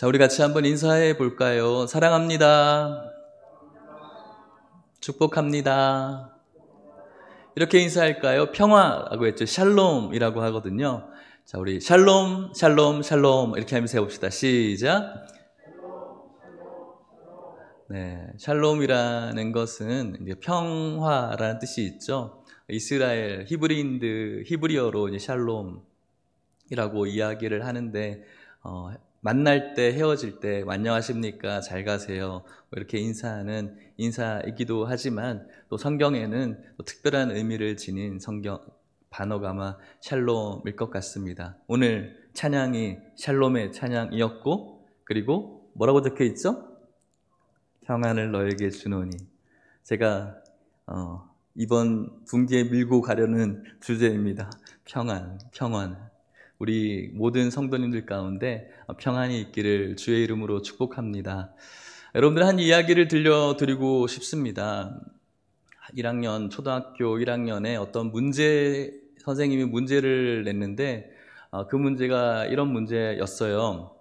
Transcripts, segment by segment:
자, 우리 같이 한번 인사해 볼까요? 사랑합니다. 축복합니다. 이렇게 인사할까요? 평화라고 했죠. 샬롬이라고 하거든요. 자, 우리 샬롬, 샬롬, 샬롬 이렇게 하면서 해봅시다. 시작. 네, 샬롬이라는 것은 이제 평화라는 뜻이 있죠. 이스라엘 히브리어로 이제 샬롬이라고 이야기를 하는데, 만날 때, 헤어질 때, 안녕하십니까, 잘 가세요, 이렇게 인사하는 인사이기도 하지만, 또 성경에는 또 특별한 의미를 지닌 단어가 아마 샬롬일 것 같습니다. 오늘 찬양이 샬롬의 찬양이었고, 그리고 뭐라고 적혀 있죠? 평안을 너에게 주노니. 제가 이번 분기에 밀고 가려는 주제입니다. 평안. 우리 모든 성도님들 가운데 평안이 있기를 주의 이름으로 축복합니다. 여러분들 한 이야기를 들려드리고 싶습니다. 1학년, 초등학교 1학년에 어떤 선생님이 문제를 냈는데, 그 문제가 이런 문제였어요.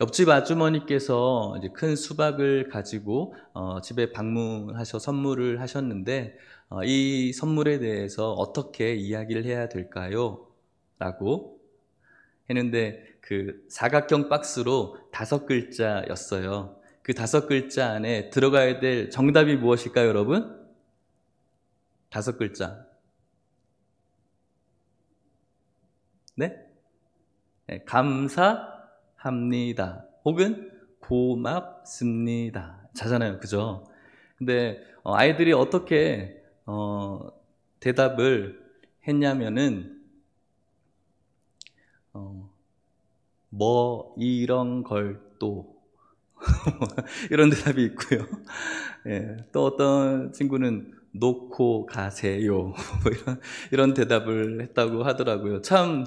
옆집 아주머니께서 이제 큰 수박을 가지고 집에 방문하셔 선물을 하셨는데, 이 선물에 대해서 어떻게 이야기를 해야 될까요? 라고 했는데, 그 사각형 박스로 5글자였어요. 그 5글자 안에 들어가야 될 정답이 무엇일까요, 여러분? 5글자. 네? 네, 감사합니다. 혹은 고맙습니다. 자잖아요. 그죠? 근데 아이들이 어떻게 대답을 했냐면은 뭐 이런 걸 또 이런 대답이 있고요. 예, 또 어떤 친구는 놓고 가세요. 뭐 이런 대답을 했다고 하더라고요. 참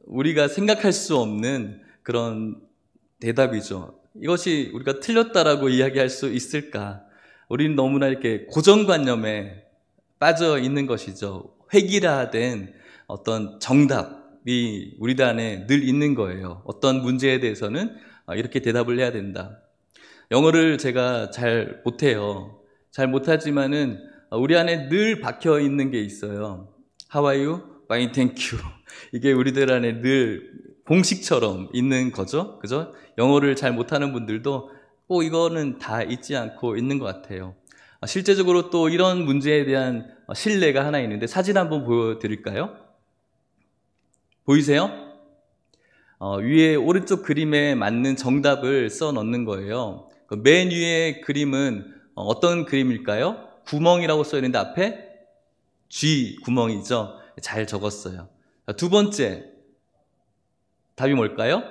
우리가 생각할 수 없는 그런 대답이죠. 이것이 우리가 틀렸다라고 이야기할 수 있을까? 우리는 너무나 이렇게 고정관념에 빠져 있는 것이죠. 획일화된 어떤 정답이 우리 안에 늘 있는 거예요. 어떤 문제에 대해서는 이렇게 대답을 해야 된다. 영어를 제가 잘 못해요. 잘 못하지만은 우리 안에 늘 박혀 있는 게 있어요. How are you? Fine, thank you. 이게 우리들 안에 늘 공식처럼 있는 거죠. 그죠? 영어를 잘 못하는 분들도 꼭 이거는 다 잊지 않고 있는 것 같아요. 실제적으로 또 이런 문제에 대한 신뢰가 하나 있는데, 사진 한번 보여드릴까요? 보이세요? 위에 오른쪽 그림에 맞는 정답을 써 넣는 거예요. 맨 위에 그림은 어떤 그림일까요? 구멍이라고 써 있는데 앞에 G 구멍이죠. 잘 적었어요. 두 번째 답이 뭘까요?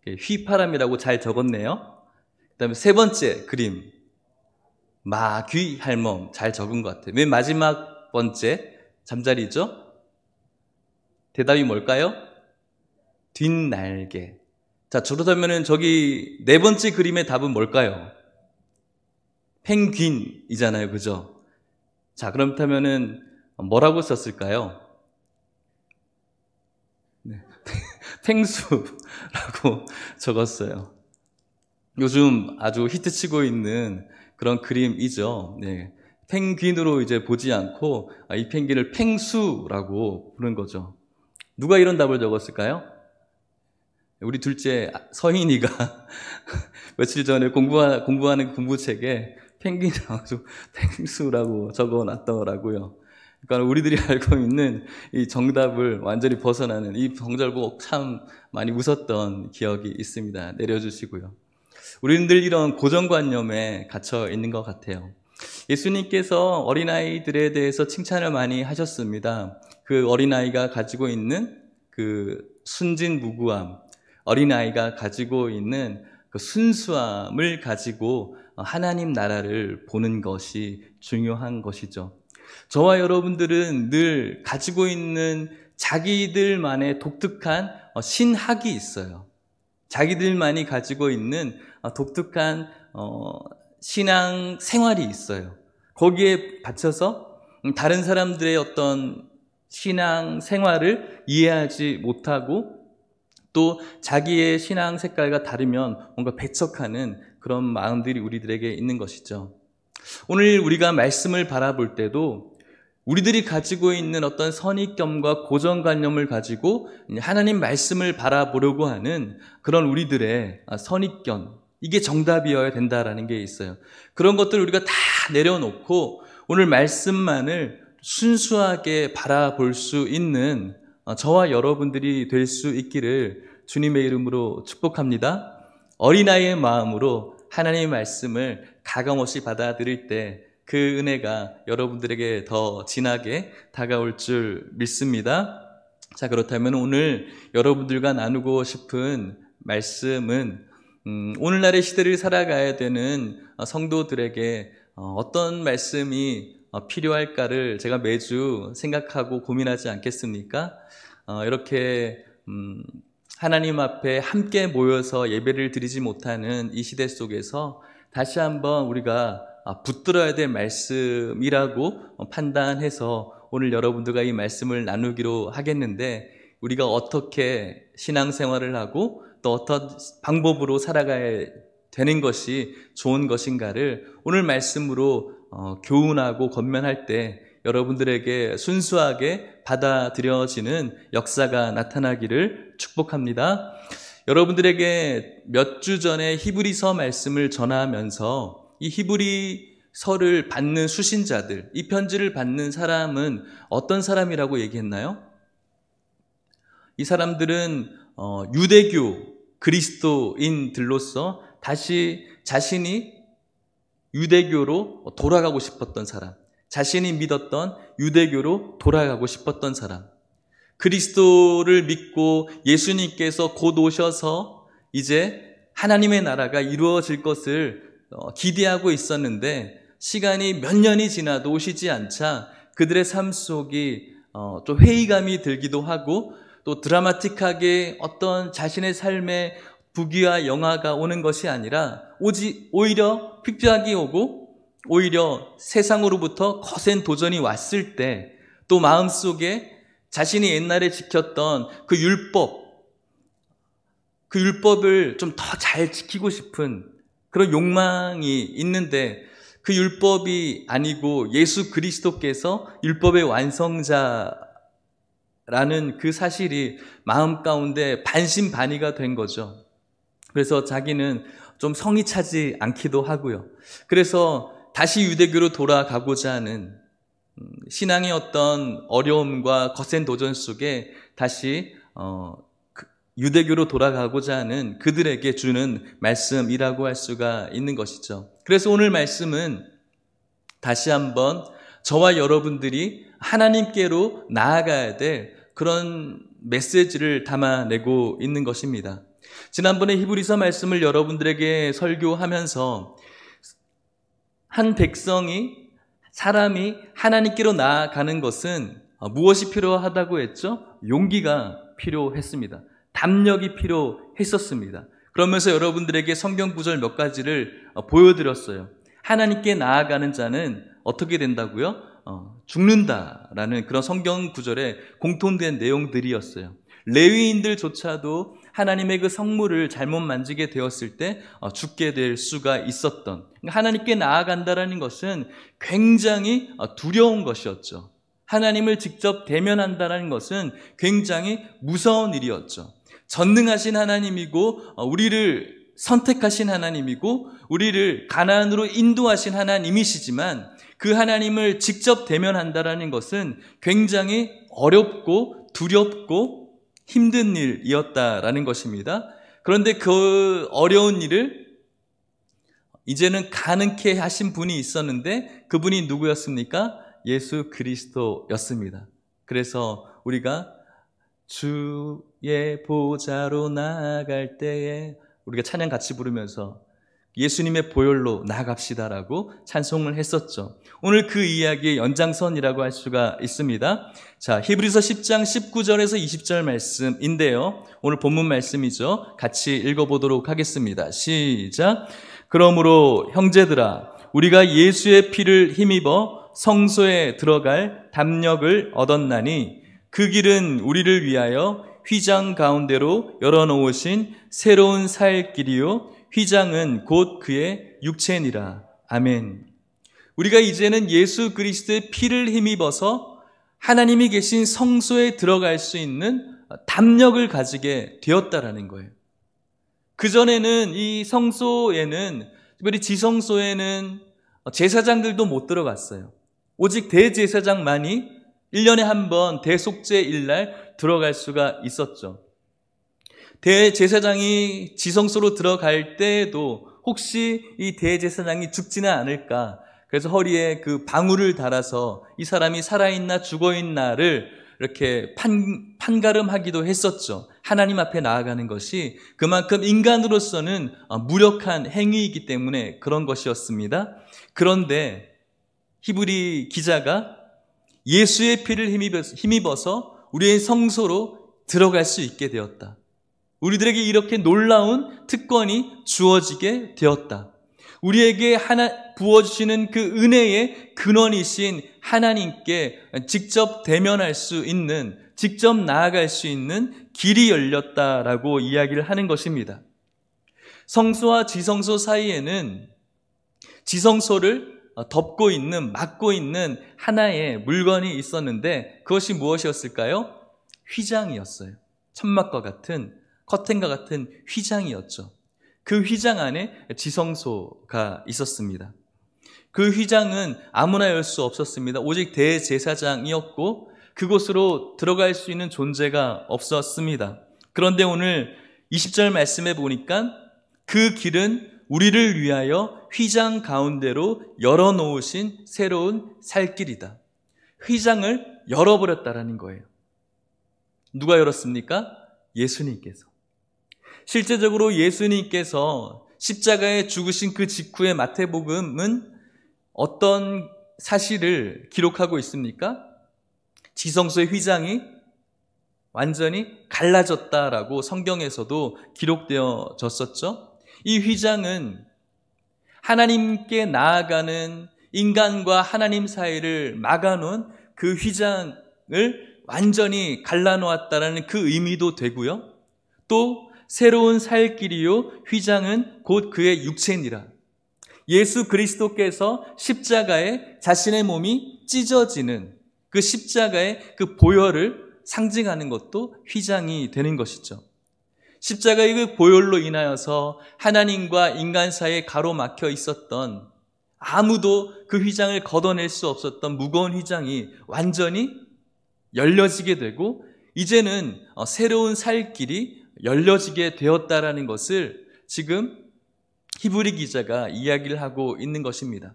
휘파람이라고 잘 적었네요. 그 다음에 세 번째 그림 마귀할멈, 잘 적은 것 같아요. 맨 마지막 번째 잠자리죠. 대답이 뭘까요? 뒷날개. 자, 그렇다면 저기 네 번째 그림의 답은 뭘까요? 펭귄이잖아요. 그죠? 자, 그렇다면은 뭐라고 썼을까요? 네. 펭수라고 적었어요. 요즘 아주 히트치고 있는 그런 그림이죠. 네. 펭귄으로 이제 보지 않고 이 펭귄을 펭수라고 부른 거죠. 누가 이런 답을 적었을까요? 우리 둘째 서인이가 며칠 전에 공부하는 공부책에 펭귄이라고 펭수라고 적어놨더라고요. 그러니까 우리들이 알고 있는 이 정답을 완전히 벗어나는 이 정답을 보고 참 많이 웃었던 기억이 있습니다. 내려주시고요. 우리는 늘 이런 고정관념에 갇혀 있는 것 같아요. 예수님께서 어린아이들에 대해서 칭찬을 많이 하셨습니다. 그 어린아이가 가지고 있는 그 순진무구함, 어린아이가 가지고 있는 그 순수함을 가지고 하나님 나라를 보는 것이 중요한 것이죠. 저와 여러분들은 늘 가지고 있는 자기들만의 독특한 신학이 있어요. 자기들만이 가지고 있는 독특한 신앙 생활이 있어요. 거기에 받쳐서 다른 사람들의 어떤 신앙 생활을 이해하지 못하고 또 자기의 신앙 색깔과 다르면 뭔가 배척하는 그런 마음들이 우리들에게 있는 것이죠. 오늘 우리가 말씀을 바라볼 때도 우리들이 가지고 있는 어떤 선입견과 고정관념을 가지고 하나님 말씀을 바라보려고 하는 그런 우리들의 선입견, 이게 정답이어야 된다라는 게 있어요. 그런 것들을 우리가 다 내려놓고 오늘 말씀만을 순수하게 바라볼 수 있는 저와 여러분들이 될 수 있기를 주님의 이름으로 축복합니다. 어린아이의 마음으로 하나님의 말씀을 가감없이 받아들일 때 그 은혜가 여러분들에게 더 진하게 다가올 줄 믿습니다. 자, 그렇다면 오늘 여러분들과 나누고 싶은 말씀은 오늘날의 시대를 살아가야 되는 성도들에게 어떤 말씀이 필요할까를 제가 매주 생각하고 고민하지 않겠습니까? 이렇게 하나님 앞에 함께 모여서 예배를 드리지 못하는 이 시대 속에서 다시 한번 우리가 붙들어야 될 말씀이라고 판단해서 오늘 여러분들과 이 말씀을 나누기로 하겠는데, 우리가 어떻게 신앙생활을 하고 또 어떤 방법으로 살아가야 되는 것이 좋은 것인가를 오늘 말씀으로 교훈하고 권면할 때 여러분들에게 순수하게 받아들여지는 역사가 나타나기를 축복합니다. 여러분들에게 몇 주 전에 히브리서 말씀을 전하면서 이 히브리서를 받는 수신자들, 이 편지를 받는 사람은 어떤 사람이라고 얘기했나요? 이 사람들은 유대교 그리스도인들로서 다시 자신이 유대교로 돌아가고 싶었던 사람, 자신이 믿었던 유대교로 돌아가고 싶었던 사람, 그리스도를 믿고 예수님께서 곧 오셔서 이제 하나님의 나라가 이루어질 것을 기대하고 있었는데 시간이 몇 년이 지나도 오시지 않자 그들의 삶 속이 좀 회의감이 들기도 하고 또 드라마틱하게 어떤 자신의 삶에 부귀와 영화가 오는 것이 아니라 오히려 핍박이 오고 오히려 세상으로부터 거센 도전이 왔을 때 또 마음속에 자신이 옛날에 지켰던 그 율법을 좀 더 잘 지키고 싶은 그런 욕망이 있는데 그 율법이 아니고 예수 그리스도께서 율법의 완성자라는 그 사실이 마음 가운데 반신반의가 된 거죠. 그래서 자기는 좀 성이 차지 않기도 하고요. 그래서 다시 유대교로 돌아가고자 하는 신앙의 어떤 어려움과 거센 도전 속에 다시 유대교로 돌아가고자 하는 그들에게 주는 말씀이라고 할 수가 있는 것이죠. 그래서 오늘 말씀은 다시 한번 저와 여러분들이 하나님께로 나아가야 될 그런 메시지를 담아내고 있는 것입니다. 지난번에 히브리서 말씀을 여러분들에게 설교하면서 한 사람이 하나님께로 나아가는 것은 무엇이 필요하다고 했죠? 용기가 필요했습니다. 담력이 필요했었습니다. 그러면서 여러분들에게 성경 구절 몇 가지를 보여드렸어요. 하나님께 나아가는 자는 어떻게 된다고요? 죽는다라는 그런 성경 구절에 공통된 내용들이었어요. 레위인들조차도 하나님의 그 성물을 잘못 만지게 되었을 때 죽게 될 수가 있었던, 하나님께 나아간다라는 것은 굉장히 두려운 것이었죠. 하나님을 직접 대면한다는 것은 굉장히 무서운 일이었죠. 전능하신 하나님이고 우리를 선택하신 하나님이고 우리를 가나안으로 인도하신 하나님이시지만 그 하나님을 직접 대면한다는 것은 굉장히 어렵고 두렵고 힘든 일이었다라는 것입니다. 그런데 그 어려운 일을 이제는 가능케 하신 분이 있었는데 그분이 누구였습니까? 예수 그리스도였습니다. 그래서 우리가 주의 보좌로 나아갈 때에 우리가 찬양 같이 부르면서 예수님의 보혈로 나아갑시다라고 찬송을 했었죠. 오늘 그 이야기의 연장선이라고 할 수가 있습니다. 자, 히브리서 10장 19절에서 20절 말씀인데요. 오늘 본문 말씀이죠. 같이 읽어보도록 하겠습니다. 시작. 그러므로 형제들아, 우리가 예수의 피를 힘입어 성소에 들어갈 담력을 얻었나니 그 길은 우리를 위하여 휘장 가운데로 열어놓으신 새로운 살 길이요 휘장은 곧 그의 육체니라. 아멘. 우리가 이제는 예수 그리스도의 피를 힘입어서 하나님이 계신 성소에 들어갈 수 있는 담력을 가지게 되었다라는 거예요. 그전에는 이 성소에는, 특별히 지성소에는 제사장들도 못 들어갔어요. 오직 대제사장만이 1년에 한 번 대속죄일날 들어갈 수가 있었죠. 대제사장이 지성소로 들어갈 때에도 혹시 이 대제사장이 죽지는 않을까, 그래서 허리에 그 방울을 달아서 이 사람이 살아있나 죽어있나를 이렇게 판가름하기도 했었죠. 하나님 앞에 나아가는 것이 그만큼 인간으로서는 무력한 행위이기 때문에 그런 것이었습니다. 그런데 히브리 기자가 예수의 피를 힘입어서 우리의 성소로 들어갈 수 있게 되었다. 우리들에게 이렇게 놀라운 특권이 주어지게 되었다. 우리에게 부어주시는 그 은혜의 근원이신 하나님께 직접 대면할 수 있는, 직접 나아갈 수 있는 길이 열렸다라고 이야기를 하는 것입니다. 성소와 지성소 사이에는 지성소를 덮고 있는, 막고 있는 하나의 물건이 있었는데 그것이 무엇이었을까요? 휘장이었어요. 천막과 같은, 커튼과 같은 휘장이었죠. 그 휘장 안에 지성소가 있었습니다. 그 휘장은 아무나 열 수 없었습니다. 오직 대제사장이었고 그곳으로 들어갈 수 있는 존재가 없었습니다. 그런데 오늘 20절 말씀에 보니까 그 길은 우리를 위하여 휘장 가운데로 열어놓으신 새로운 살길이다. 휘장을 열어버렸다라는 거예요. 누가 열었습니까? 예수님께서. 실제적으로 예수님께서 십자가에 죽으신 그 직후에 마태복음은 어떤 사실을 기록하고 있습니까? 지성소의 휘장이 완전히 갈라졌다라고 성경에서도 기록되어졌었죠. 이 휘장은 하나님께 나아가는 인간과 하나님 사이를 막아놓은 그 휘장을 완전히 갈라놓았다라는 그 의미도 되고요. 또 새로운 살 길이요 휘장은 곧 그의 육체니라. 예수 그리스도께서 십자가에 자신의 몸이 찢어지는 그 십자가의 그 보혈을 상징하는 것도 휘장이 되는 것이죠. 십자가의 그 보혈로 인하여서 하나님과 인간 사이에 가로막혀 있었던, 아무도 그 휘장을 걷어낼 수 없었던 무거운 휘장이 완전히 열려지게 되고 이제는 새로운 살 길이 열려지게 되었다라는 것을 지금 히브리 기자가 이야기를 하고 있는 것입니다.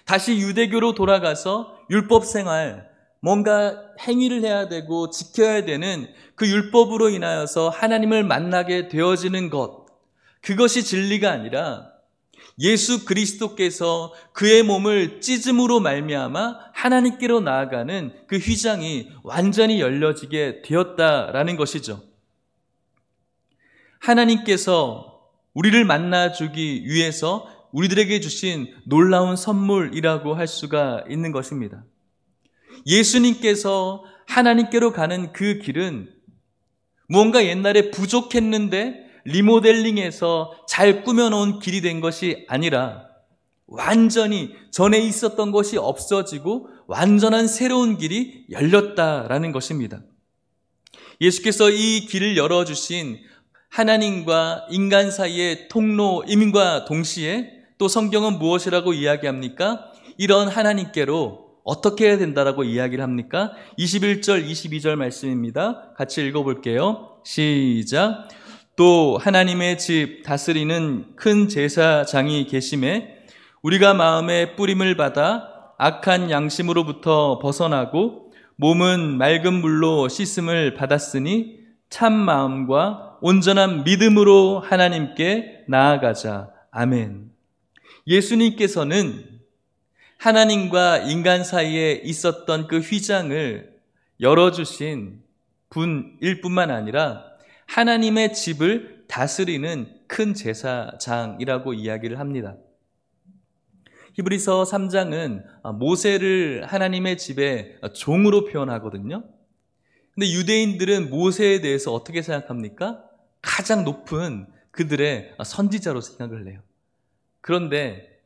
다시 유대교로 돌아가서 율법 생활, 뭔가 행위를 해야 되고 지켜야 되는 그 율법으로 인하여서 하나님을 만나게 되어지는 것, 그것이 진리가 아니라 예수 그리스도께서 그의 몸을 찢음으로 말미암아 하나님께로 나아가는 그 휘장이 완전히 열려지게 되었다라는 것이죠. 하나님께서 우리를 만나주기 위해서 우리들에게 주신 놀라운 선물이라고 할 수가 있는 것입니다. 예수님께서 하나님께로 가는 그 길은 무언가 옛날에 부족했는데 리모델링해서 잘 꾸며놓은 길이 된 것이 아니라 완전히 전에 있었던 것이 없어지고 완전한 새로운 길이 열렸다라는 것입니다. 예수께서 이 길을 열어주신 하나님과 인간 사이의 통로임과 동시에 또 성경은 무엇이라고 이야기합니까? 이런 하나님께로 어떻게 해야 된다라고 이야기를 합니까? 21절, 22절 말씀입니다. 같이 읽어볼게요. 시작. 또 하나님의 집 다스리는 큰 제사장이 계심에 우리가 마음의 뿌림을 받아 악한 양심으로부터 벗어나고 몸은 맑은 물로 씻음을 받았으니 참 마음과 온전한 믿음으로 하나님께 나아가자. 아멘. 예수님께서는 하나님과 인간 사이에 있었던 그 휘장을 열어주신 분일 뿐만 아니라 하나님의 집을 다스리는 큰 제사장이라고 이야기를 합니다. 히브리서 3장은 모세를 하나님의 집의 종으로 표현하거든요. 근데 유대인들은 모세에 대해서 어떻게 생각합니까? 가장 높은 그들의 선지자로 생각을 해요. 그런데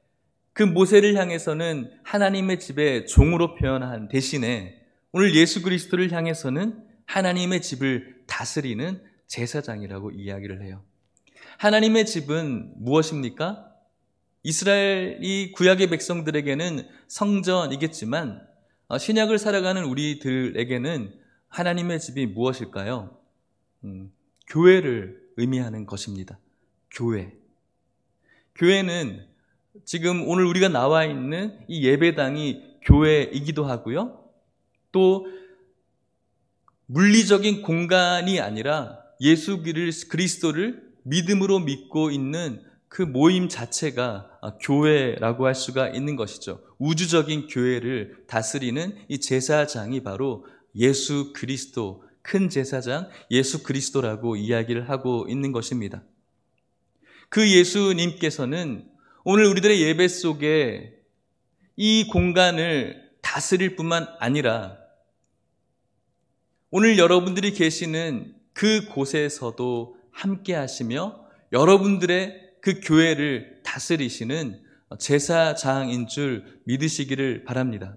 그 모세를 향해서는 하나님의 집의 종으로 표현한 대신에 오늘 예수 그리스도를 향해서는 하나님의 집을 다스리는 제사장이라고 이야기를 해요. 하나님의 집은 무엇입니까? 이스라엘이 구약의 백성들에게는 성전이겠지만 신약을 살아가는 우리들에게는 하나님의 집이 무엇일까요? 교회를 의미하는 것입니다. 교회. 교회는 지금 오늘 우리가 나와 있는 이 예배당이 교회이기도 하고요. 또 물리적인 공간이 아니라 예수 그리스도를 믿음으로 믿고 있는 그 모임 자체가 교회라고 할 수가 있는 것이죠. 우주적인 교회를 다스리는 이 제사장이 바로 예수 그리스도, 큰 제사장 예수 그리스도라고 이야기를 하고 있는 것입니다. 그 예수님께서는 오늘 우리들의 예배 속에 이 공간을 다스릴 뿐만 아니라 오늘 여러분들이 계시는 그 곳에서도 함께 하시며 여러분들의 그 교회를 다스리시는 제사장인 줄 믿으시기를 바랍니다.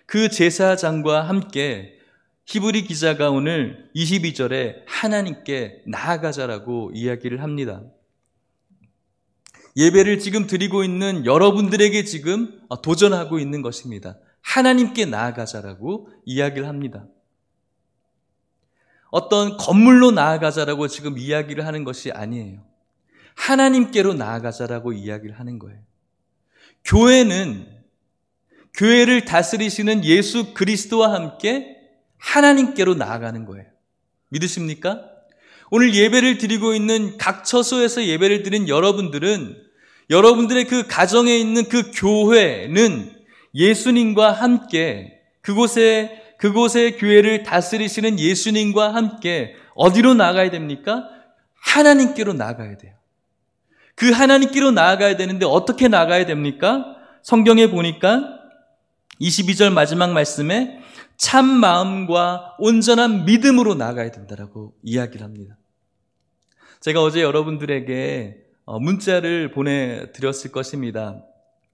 그 제사장과 함께 히브리 기자가 오늘 22절에 하나님께 나아가자라고 이야기를 합니다. 예배를 지금 드리고 있는 여러분들에게 지금 도전하고 있는 것입니다. 하나님께 나아가자라고 이야기를 합니다. 어떤 건물로 나아가자라고 지금 이야기를 하는 것이 아니에요. 하나님께로 나아가자라고 이야기를 하는 거예요. 교회는 교회를 다스리시는 예수 그리스도와 함께 하나님께로 나아가는 거예요. 믿으십니까? 오늘 예배를 드리고 있는 각 처소에서 예배를 드린 여러분들은 여러분들의 그 가정에 있는 그 교회는 예수님과 함께 그곳에 교회를 다스리시는 예수님과 함께 어디로 나아가야 됩니까? 하나님께로 나아가야 돼요. 그 하나님께로 나아가야 되는데 어떻게 나아가야 됩니까? 성경에 보니까 22절 마지막 말씀에 참 마음과 온전한 믿음으로 나아가야 된다라고 이야기를 합니다. 제가 어제 여러분들에게 문자를 보내드렸을 것입니다.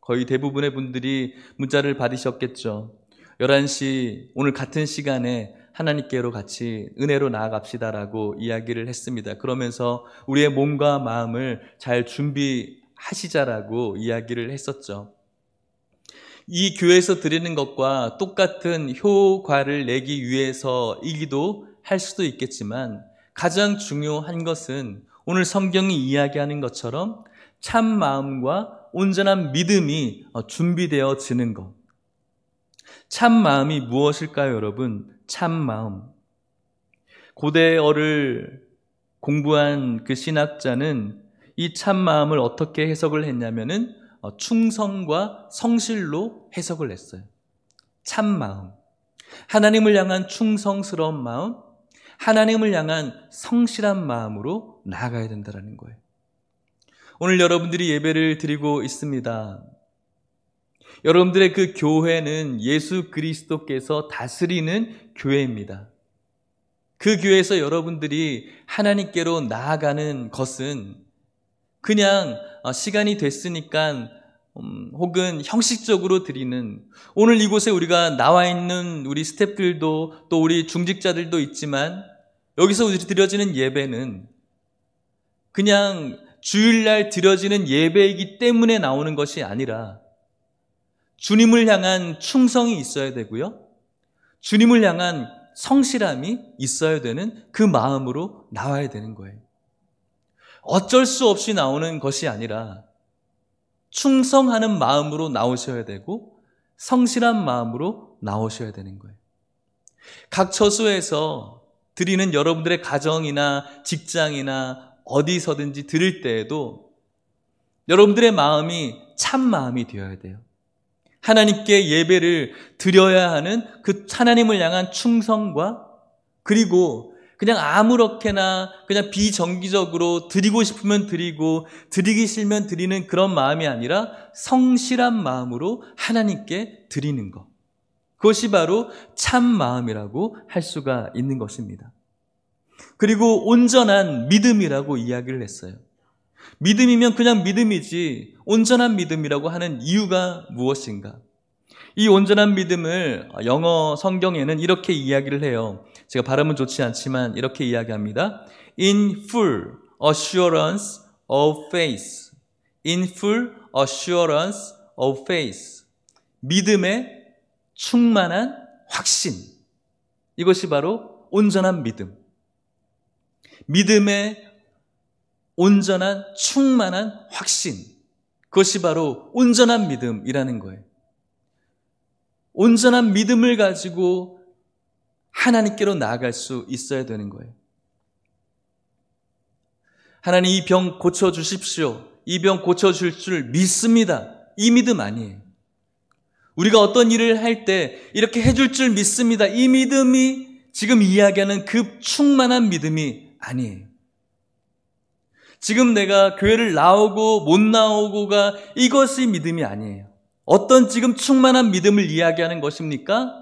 거의 대부분의 분들이 문자를 받으셨겠죠. 11시 오늘 같은 시간에 하나님께로 같이 은혜로 나아갑시다라고 이야기를 했습니다. 그러면서 우리의 몸과 마음을 잘 준비하시자라고 이야기를 했었죠. 이 교회에서 드리는 것과 똑같은 효과를 내기 위해서이기도 할 수도 있겠지만 가장 중요한 것은 오늘 성경이 이야기하는 것처럼 참 마음과 온전한 믿음이 준비되어지는 것. 참 마음이 무엇일까요, 여러분? 참 마음. 고대어를 공부한 그 신학자는 이 참 마음을 어떻게 해석을 했냐면은 충성과 성실로 해석을 했어요. 참 마음. 하나님을 향한 충성스러운 마음, 하나님을 향한 성실한 마음으로 나아가야 된다는 거예요. 오늘 여러분들이 예배를 드리고 있습니다. 여러분들의 그 교회는 예수 그리스도께서 다스리는 교회입니다. 그 교회에서 여러분들이 하나님께로 나아가는 것은 그냥 시간이 됐으니까 혹은 형식적으로 드리는, 오늘 이곳에 우리가 나와 있는 우리 스태프들도 또 우리 중직자들도 있지만 여기서 드려지는 예배는 그냥 주일날 드려지는 예배이기 때문에 나오는 것이 아니라 주님을 향한 충성이 있어야 되고요, 주님을 향한 성실함이 있어야 되는 그 마음으로 나와야 되는 거예요. 어쩔 수 없이 나오는 것이 아니라 충성하는 마음으로 나오셔야 되고 성실한 마음으로 나오셔야 되는 거예요. 각 처소에서 드리는 여러분들의 가정이나 직장이나 어디서든지 드릴 때에도 여러분들의 마음이 참 마음이 되어야 돼요. 하나님께 예배를 드려야 하는 그 하나님을 향한 충성과, 그리고 그냥 아무렇게나 그냥 비정기적으로 드리고 싶으면 드리고 드리기 싫으면 드리는 그런 마음이 아니라 성실한 마음으로 하나님께 드리는 것. 그것이 바로 참 마음이라고 할 수가 있는 것입니다. 그리고 온전한 믿음이라고 이야기를 했어요. 믿음이면 그냥 믿음이지 온전한 믿음이라고 하는 이유가 무엇인가? 이 온전한 믿음을 영어 성경에는 이렇게 이야기를 해요. 제가 발음은 좋지 않지만 이렇게 이야기합니다. In full assurance of faith. In full assurance of faith. 믿음의 충만한 확신. 이것이 바로 온전한 믿음. 믿음의 온전한 충만한 확신. 그것이 바로 온전한 믿음이라는 거예요. 온전한 믿음을 가지고 하나님께로 나아갈 수 있어야 되는 거예요. 하나님 이 병 고쳐주십시오. 이 병 고쳐줄 줄 믿습니다. 이 믿음 아니에요. 우리가 어떤 일을 할 때 이렇게 해줄 줄 믿습니다. 이 믿음이 지금 이야기하는 그 충만한 믿음이 아니에요. 지금 내가 교회를 나오고 못 나오고가 이것이 믿음이 아니에요. 어떤 지금 충만한 믿음을 이야기하는 것입니까?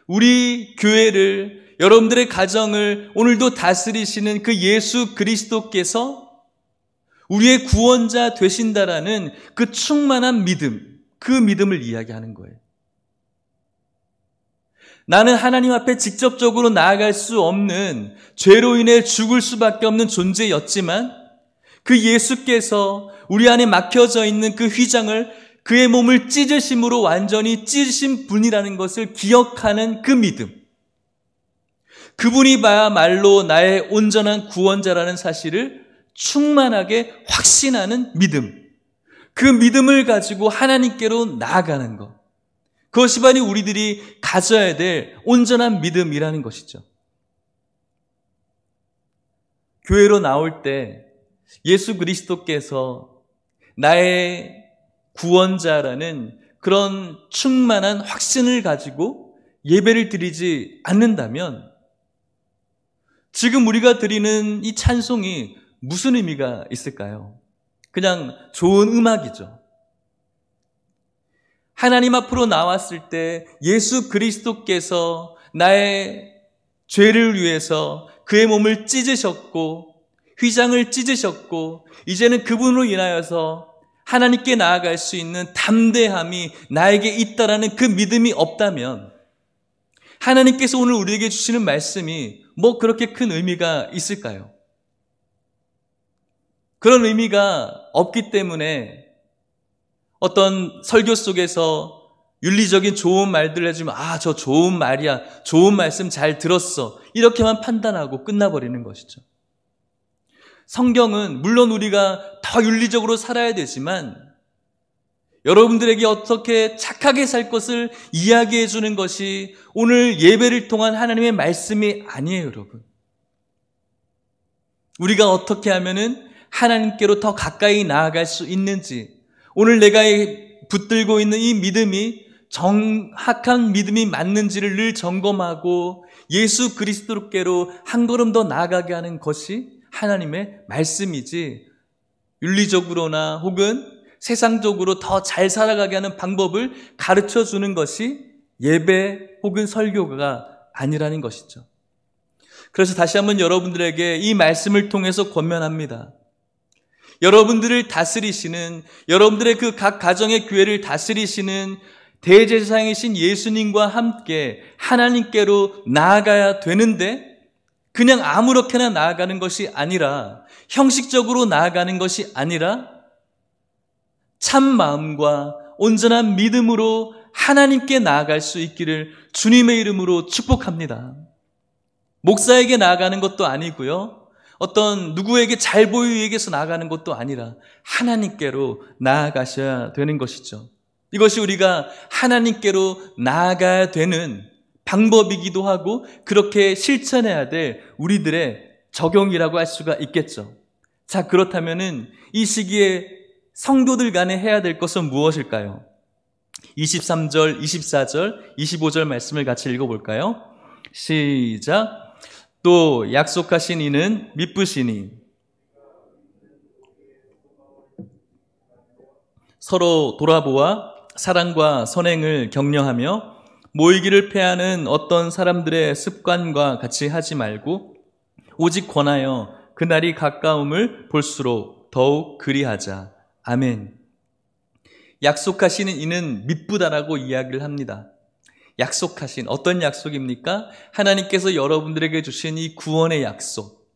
우리 교회를, 여러분들의 가정을 오늘도 다스리시는 그 예수 그리스도께서 우리의 구원자 되신다라는 그 충만한 믿음, 그 믿음을 이야기하는 거예요. 나는 하나님 앞에 직접적으로 나아갈 수 없는, 죄로 인해 죽을 수밖에 없는 존재였지만 그 예수께서 우리 안에 막혀져 있는 그 휘장을 그의 몸을 찢으심으로 완전히 찢으신 분이라는 것을 기억하는 그 믿음, 그분이 말로 나의 온전한 구원자라는 사실을 충만하게 확신하는 믿음, 그 믿음을 가지고 하나님께로 나아가는 것, 그것이 바로 우리들이 가져야 될 온전한 믿음이라는 것이죠. 교회로 나올 때 예수 그리스도께서 나의 구원자라는 그런 충만한 확신을 가지고 예배를 드리지 않는다면 지금 우리가 드리는 이 찬송이 무슨 의미가 있을까요? 그냥 좋은 음악이죠. 하나님 앞으로 나왔을 때 예수 그리스도께서 나의 죄를 위해서 그의 몸을 찢으셨고 휘장을 찢으셨고 이제는 그분으로 인하여서 하나님께 나아갈 수 있는 담대함이 나에게 있다라는 그 믿음이 없다면 하나님께서 오늘 우리에게 주시는 말씀이 뭐 그렇게 큰 의미가 있을까요? 그런 의미가 없기 때문에 어떤 설교 속에서 윤리적인 좋은 말들을 해주면 저 좋은 말이야, 좋은 말씀 잘 들었어, 이렇게만 판단하고 끝나버리는 것이죠. 성경은 물론 우리가 더 윤리적으로 살아야 되지만 여러분들에게 어떻게 착하게 살 것을 이야기해 주는 것이 오늘 예배를 통한 하나님의 말씀이 아니에요, 여러분. 우리가 어떻게 하면은 하나님께로 더 가까이 나아갈 수 있는지, 오늘 내가 붙들고 있는 이 믿음이 정확한 믿음이 맞는지를 늘 점검하고 예수 그리스도께로 한 걸음 더 나아가게 하는 것이 하나님의 말씀이지, 윤리적으로나 혹은 세상적으로 더 잘 살아가게 하는 방법을 가르쳐 주는 것이 예배 혹은 설교가 아니라는 것이죠. 그래서 다시 한번 여러분들에게 이 말씀을 통해서 권면합니다. 여러분들을 다스리시는, 여러분들의 그 각 가정의 교회를 다스리시는 대제사장이신 예수님과 함께 하나님께로 나아가야 되는데 그냥 아무렇게나 나아가는 것이 아니라, 형식적으로 나아가는 것이 아니라 참 마음과 온전한 믿음으로 하나님께 나아갈 수 있기를 주님의 이름으로 축복합니다. 목사에게 나아가는 것도 아니고요, 어떤 누구에게 잘 보이기 위해서 나아가는 것도 아니라 하나님께로 나아가셔야 되는 것이죠. 이것이 우리가 하나님께로 나아가야 되는 방법이기도 하고 그렇게 실천해야 될 우리들의 적용이라고 할 수가 있겠죠. 자, 그렇다면은 이 시기에 성도들 간에 해야 될 것은 무엇일까요? 23절, 24절, 25절 말씀을 같이 읽어볼까요? 시작. 또 약속하신 이는 미쁘시니 서로 돌아보아 사랑과 선행을 격려하며 모이기를 패하는 어떤 사람들의 습관과 같이 하지 말고 오직 권하여 그날이 가까움을 볼수록 더욱 그리하자. 아멘. 약속하시는 이는 미쁘다라고 이야기를 합니다. 약속하신 어떤 약속입니까? 하나님께서 여러분들에게 주신 이 구원의 약속.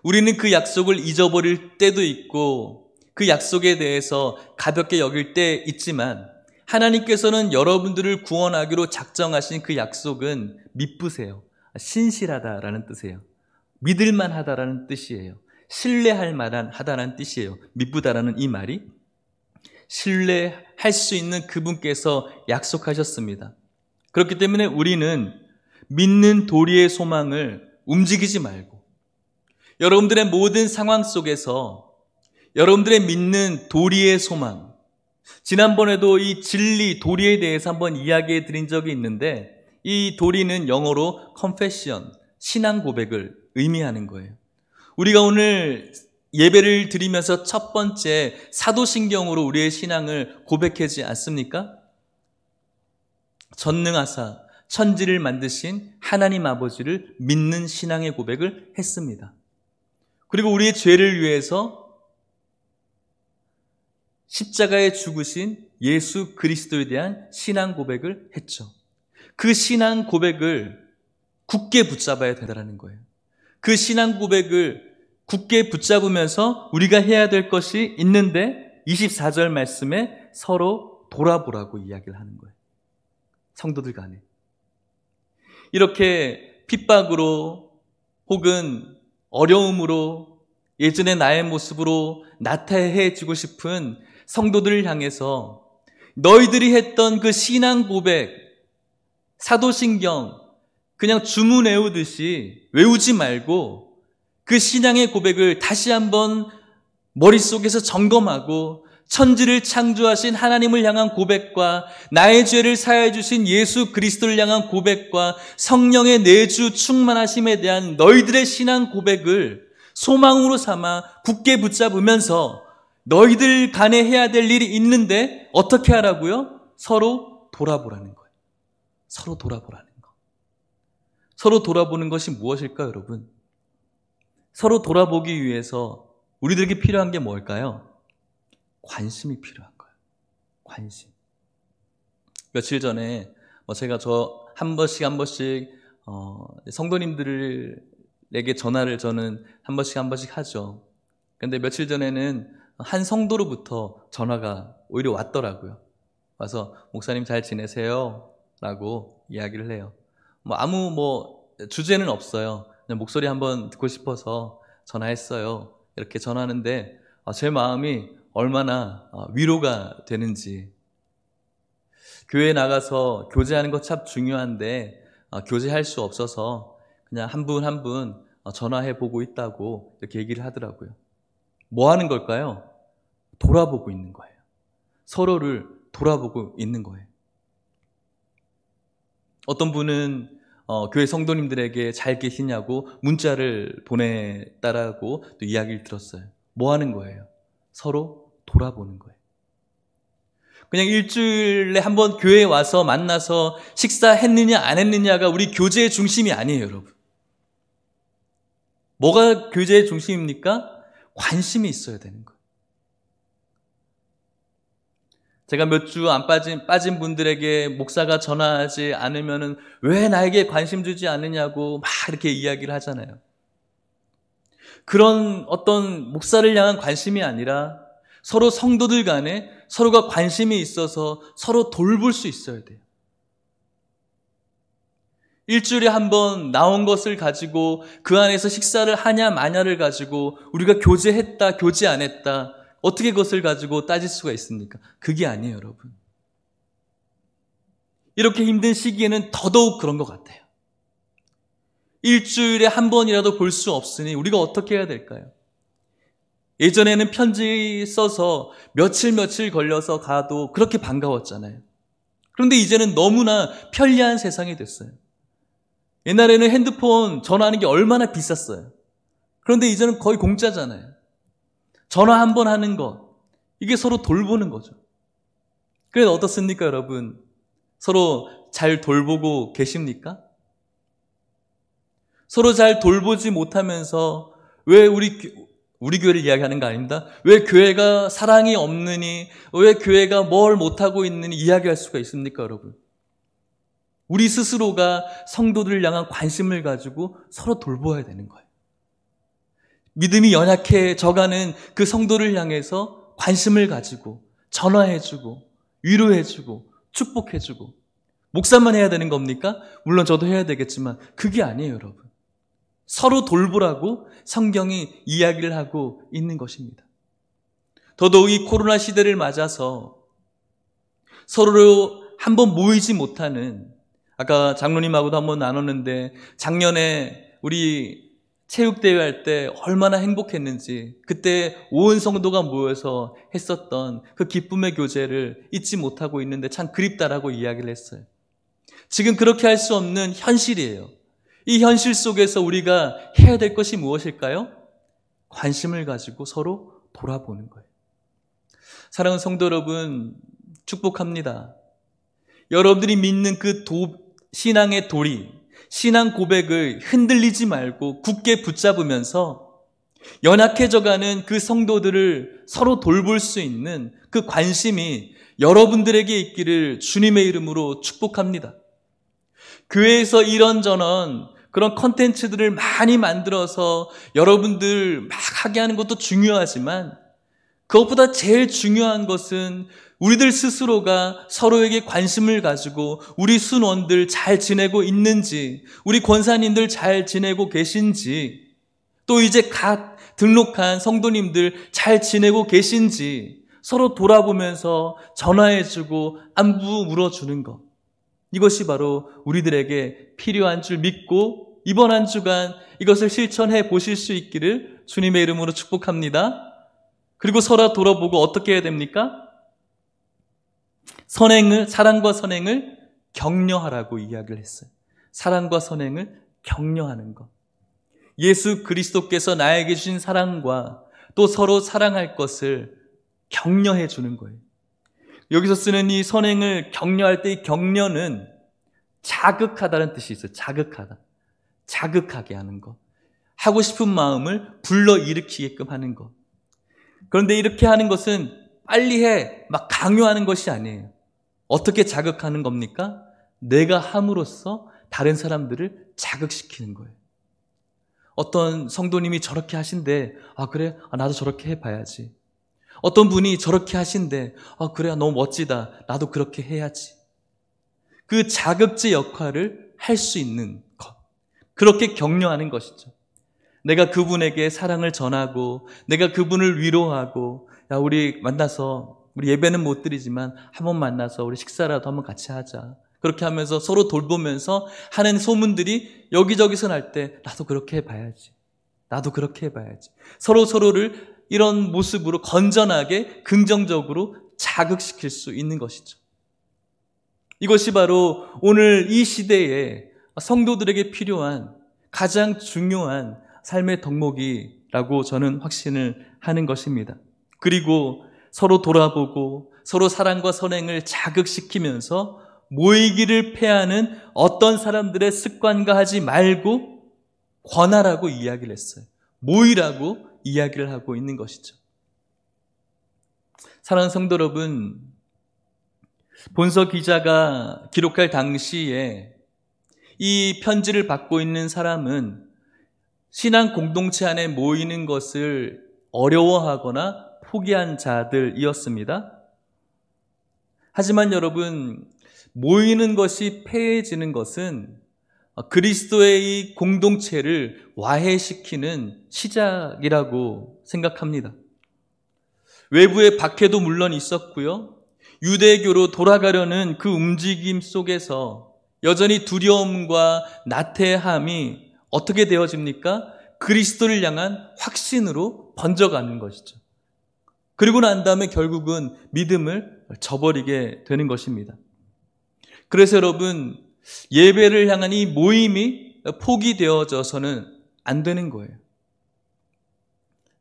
우리는 그 약속을 잊어버릴 때도 있고 그 약속에 대해서 가볍게 여길 때 있지만 하나님께서는 여러분들을 구원하기로 작정하신 그 약속은 미쁘세요. 신실하다라는 뜻이에요. 믿을만하다라는 뜻이에요. 신뢰할 만하다라는 뜻이에요. 미쁘다라는 이 말이 신뢰할 수 있는 그분께서 약속하셨습니다. 그렇기 때문에 우리는 믿는 도리의 소망을 움직이지 말고 여러분들의 모든 상황 속에서 여러분들의 믿는 도리의 소망, 지난번에도 이 진리, 도리에 대해서 한번 이야기해 드린 적이 있는데 이 도리는 영어로 confession, 신앙 고백을 의미하는 거예요. 우리가 오늘 예배를 드리면서 첫 번째 사도신경으로 우리의 신앙을 고백하지 않습니까? 전능하사 천지를 만드신 하나님 아버지를 믿는 신앙의 고백을 했습니다. 그리고 우리의 죄를 위해서 십자가에 죽으신 예수 그리스도에 대한 신앙 고백을 했죠. 그 신앙 고백을 굳게 붙잡아야 된다는 거예요. 그 신앙 고백을 굳게 붙잡으면서 우리가 해야 될 것이 있는데 24절 말씀에 서로 돌아보라고 이야기를 하는 거예요. 성도들 간에. 이렇게 핍박으로 혹은 어려움으로 예전의 나의 모습으로 나타내지고 싶은 성도들을 향해서 너희들이 했던 그 신앙 고백, 사도신경 그냥 주문 외우듯이 외우지 말고 그 신앙의 고백을 다시 한번 머릿속에서 점검하고 천지를 창조하신 하나님을 향한 고백과 나의 죄를 사하여 주신 예수 그리스도를 향한 고백과 성령의 내주 충만하심에 대한 너희들의 신앙 고백을 소망으로 삼아 굳게 붙잡으면서 너희들 간에 해야 될 일이 있는데 어떻게 하라고요? 서로 돌아보라는 거예요. 서로 돌아보라는 거. 서로 돌아보는 것이 무엇일까요, 여러분? 서로 돌아보기 위해서 우리들에게 필요한 게 뭘까요? 관심이 필요한 거예요. 관심. 며칠 전에 제가 한 번씩 성도님들에게 전화를 저는 한 번씩 하죠. 근데 며칠 전에는 한 성도로부터 전화가 오히려 왔더라고요. 와서 목사님 잘 지내세요? 라고 이야기를 해요. 아무 주제는 없어요. 그냥 목소리 한번 듣고 싶어서 전화했어요. 이렇게 전화하는데 제 마음이 얼마나 위로가 되는지. 교회에 나가서 교제하는 거 참 중요한데 교제할 수 없어서 그냥 한 분 한 분 전화해 보고 있다고 이렇게 얘기를 하더라고요. 뭐 하는 걸까요? 돌아보고 있는 거예요. 서로를 돌아보고 있는 거예요. 어떤 분은 교회 성도님들에게 잘 계시냐고 문자를 보냈다라고 또 이야기를 들었어요. 뭐 하는 거예요? 서로 돌아보는 거예요. 그냥 일주일에 한번 교회에 와서 만나서 식사했느냐 안 했느냐가 우리 교제의 중심이 아니에요, 여러분. 뭐가 교제의 중심입니까? 관심이 있어야 되는 거예요. 제가 몇 주 안 빠진 분들에게 목사가 전화하지 않으면은 왜 나에게 관심 주지 않느냐고 막 이렇게 이야기를 하잖아요. 그런 어떤 목사를 향한 관심이 아니라 서로 성도들 간에 서로가 관심이 있어서 서로 돌볼 수 있어야 돼요. 일주일에 한 번 나온 것을 가지고 그 안에서 식사를 하냐 마냐를 가지고 우리가 교제했다 교제 안 했다 어떻게 그것을 가지고 따질 수가 있습니까? 그게 아니에요, 여러분. 이렇게 힘든 시기에는 더더욱 그런 것 같아요. 일주일에 한 번이라도 볼 수 없으니 우리가 어떻게 해야 될까요? 예전에는 편지 써서 며칠 걸려서 가도 그렇게 반가웠잖아요. 그런데 이제는 너무나 편리한 세상이 됐어요. 옛날에는 핸드폰 전화하는 게 얼마나 비쌌어요. 그런데 이제는 거의 공짜잖아요. 전화 한 번 하는 것, 이게 서로 돌보는 거죠. 그래서 어떻습니까, 여러분? 서로 잘 돌보고 계십니까? 서로 잘 돌보지 못하면서 왜 우리 교회를 이야기하는 거 아닙니다. 왜 교회가 사랑이 없느니, 왜 교회가 뭘 못하고 있느니 이야기할 수가 있습니까, 여러분? 우리 스스로가 성도들을 향한 관심을 가지고 서로 돌보아야 되는 거예요. 믿음이 연약해져가는 그 성도를 향해서 관심을 가지고 전화해주고 위로해주고 축복해주고. 목사만 해야 되는 겁니까? 물론 저도 해야 되겠지만 그게 아니에요, 여러분. 서로 돌보라고 성경이 이야기를 하고 있는 것입니다. 더더욱이 코로나 시대를 맞아서 서로 한번 모이지 못하는, 아까 장로님하고도 한번 나눴는데 작년에 우리 체육대회 할 때 얼마나 행복했는지, 그때 온 성도가 모여서 했었던 그 기쁨의 교제를 잊지 못하고 있는데 참 그립다라고 이야기를 했어요. 지금 그렇게 할 수 없는 현실이에요. 이 현실 속에서 우리가 해야 될 것이 무엇일까요? 관심을 가지고 서로 돌아보는 거예요. 사랑하는 성도 여러분, 축복합니다. 여러분들이 믿는 그 신앙의 도리, 신앙 고백을 흔들리지 말고 굳게 붙잡으면서 연약해져가는 그 성도들을 서로 돌볼 수 있는 그 관심이 여러분들에게 있기를 주님의 이름으로 축복합니다. 교회에서 이런저런 그런 컨텐츠들을 많이 만들어서 여러분들 막 하게 하는 것도 중요하지만 그것보다 제일 중요한 것은 우리들 스스로가 서로에게 관심을 가지고 우리 순원들 잘 지내고 있는지, 우리 권사님들 잘 지내고 계신지, 또 이제 갓 등록한 성도님들 잘 지내고 계신지 서로 돌아보면서 전화해주고 안부 물어주는 것. 이것이 바로 우리들에게 필요한 줄 믿고 이번 한 주간 이것을 실천해 보실 수 있기를 주님의 이름으로 축복합니다. 그리고 서로 돌아보고 어떻게 해야 됩니까? 사랑과 선행을 격려하라고 이야기를 했어요. 사랑과 선행을 격려하는 것. 예수 그리스도께서 나에게 주신 사랑과 또 서로 사랑할 것을 격려해 주는 거예요. 여기서 쓰는 이 선행을 격려할 때 이 격려는 자극하다는 뜻이 있어요. 자극하다. 자극하게 하는 것. 하고 싶은 마음을 불러일으키게끔 하는 것. 그런데 이렇게 하는 것은 빨리 해, 막 강요하는 것이 아니에요. 어떻게 자극하는 겁니까? 내가 함으로써 다른 사람들을 자극시키는 거예요. 어떤 성도님이 저렇게 하신대. 아, 그래? 나도 저렇게 해봐야지. 어떤 분이 저렇게 하신대. 아, 그래? 너무 멋지다. 나도 그렇게 해야지. 그 자극제 역할을 할 수 있는 것. 그렇게 격려하는 것이죠. 내가 그분에게 사랑을 전하고 내가 그분을 위로하고, 야, 우리 만나서, 우리 예배는 못 드리지만 한번 만나서 우리 식사라도 한번 같이 하자. 그렇게 하면서 서로 돌보면서 하는 소문들이 여기저기서 날 때 나도 그렇게 해봐야지. 나도 그렇게 해봐야지. 서로를 이런 모습으로 건전하게 긍정적으로 자극시킬 수 있는 것이죠. 이것이 바로 오늘 이 시대에 성도들에게 필요한 가장 중요한 삶의 덕목이라고 저는 확신을 하는 것입니다. 그리고 서로 돌아보고 서로 사랑과 선행을 자극시키면서 모이기를 패하는 어떤 사람들의 습관과 하지 말고 권하라고 이야기를 했어요. 모이라고 이야기를 하고 있는 것이죠. 사랑하는 성도 여러분, 본서 기자가 기록할 당시에 이 편지를 받고 있는 사람은 신앙 공동체 안에 모이는 것을 어려워하거나 포기한 자들이었습니다. 하지만 여러분, 모이는 것이 폐해지는 것은 그리스도의 이 공동체를 와해시키는 시작이라고 생각합니다. 외부의 박해도 물론 있었고요. 유대교로 돌아가려는 그 움직임 속에서 여전히 두려움과 나태함이 어떻게 되어집니까? 그리스도를 향한 확신으로 번져가는 것이죠. 그리고 난 다음에 결국은 믿음을 저버리게 되는 것입니다. 그래서 여러분, 예배를 향한 이 모임이 포기되어져서는 안 되는 거예요.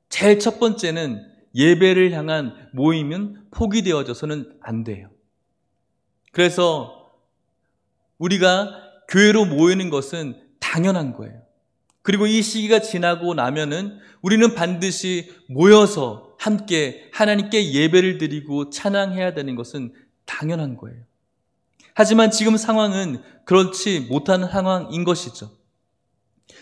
제일 첫 번째는 예배를 향한 모임은 포기되어져서는 안 돼요. 그래서 우리가 교회로 모이는 것은 당연한 거예요. 그리고 이 시기가 지나고 나면은 우리는 반드시 모여서 함께 하나님께 예배를 드리고 찬양해야 되는 것은 당연한 거예요. 하지만 지금 상황은 그렇지 못한 상황인 것이죠.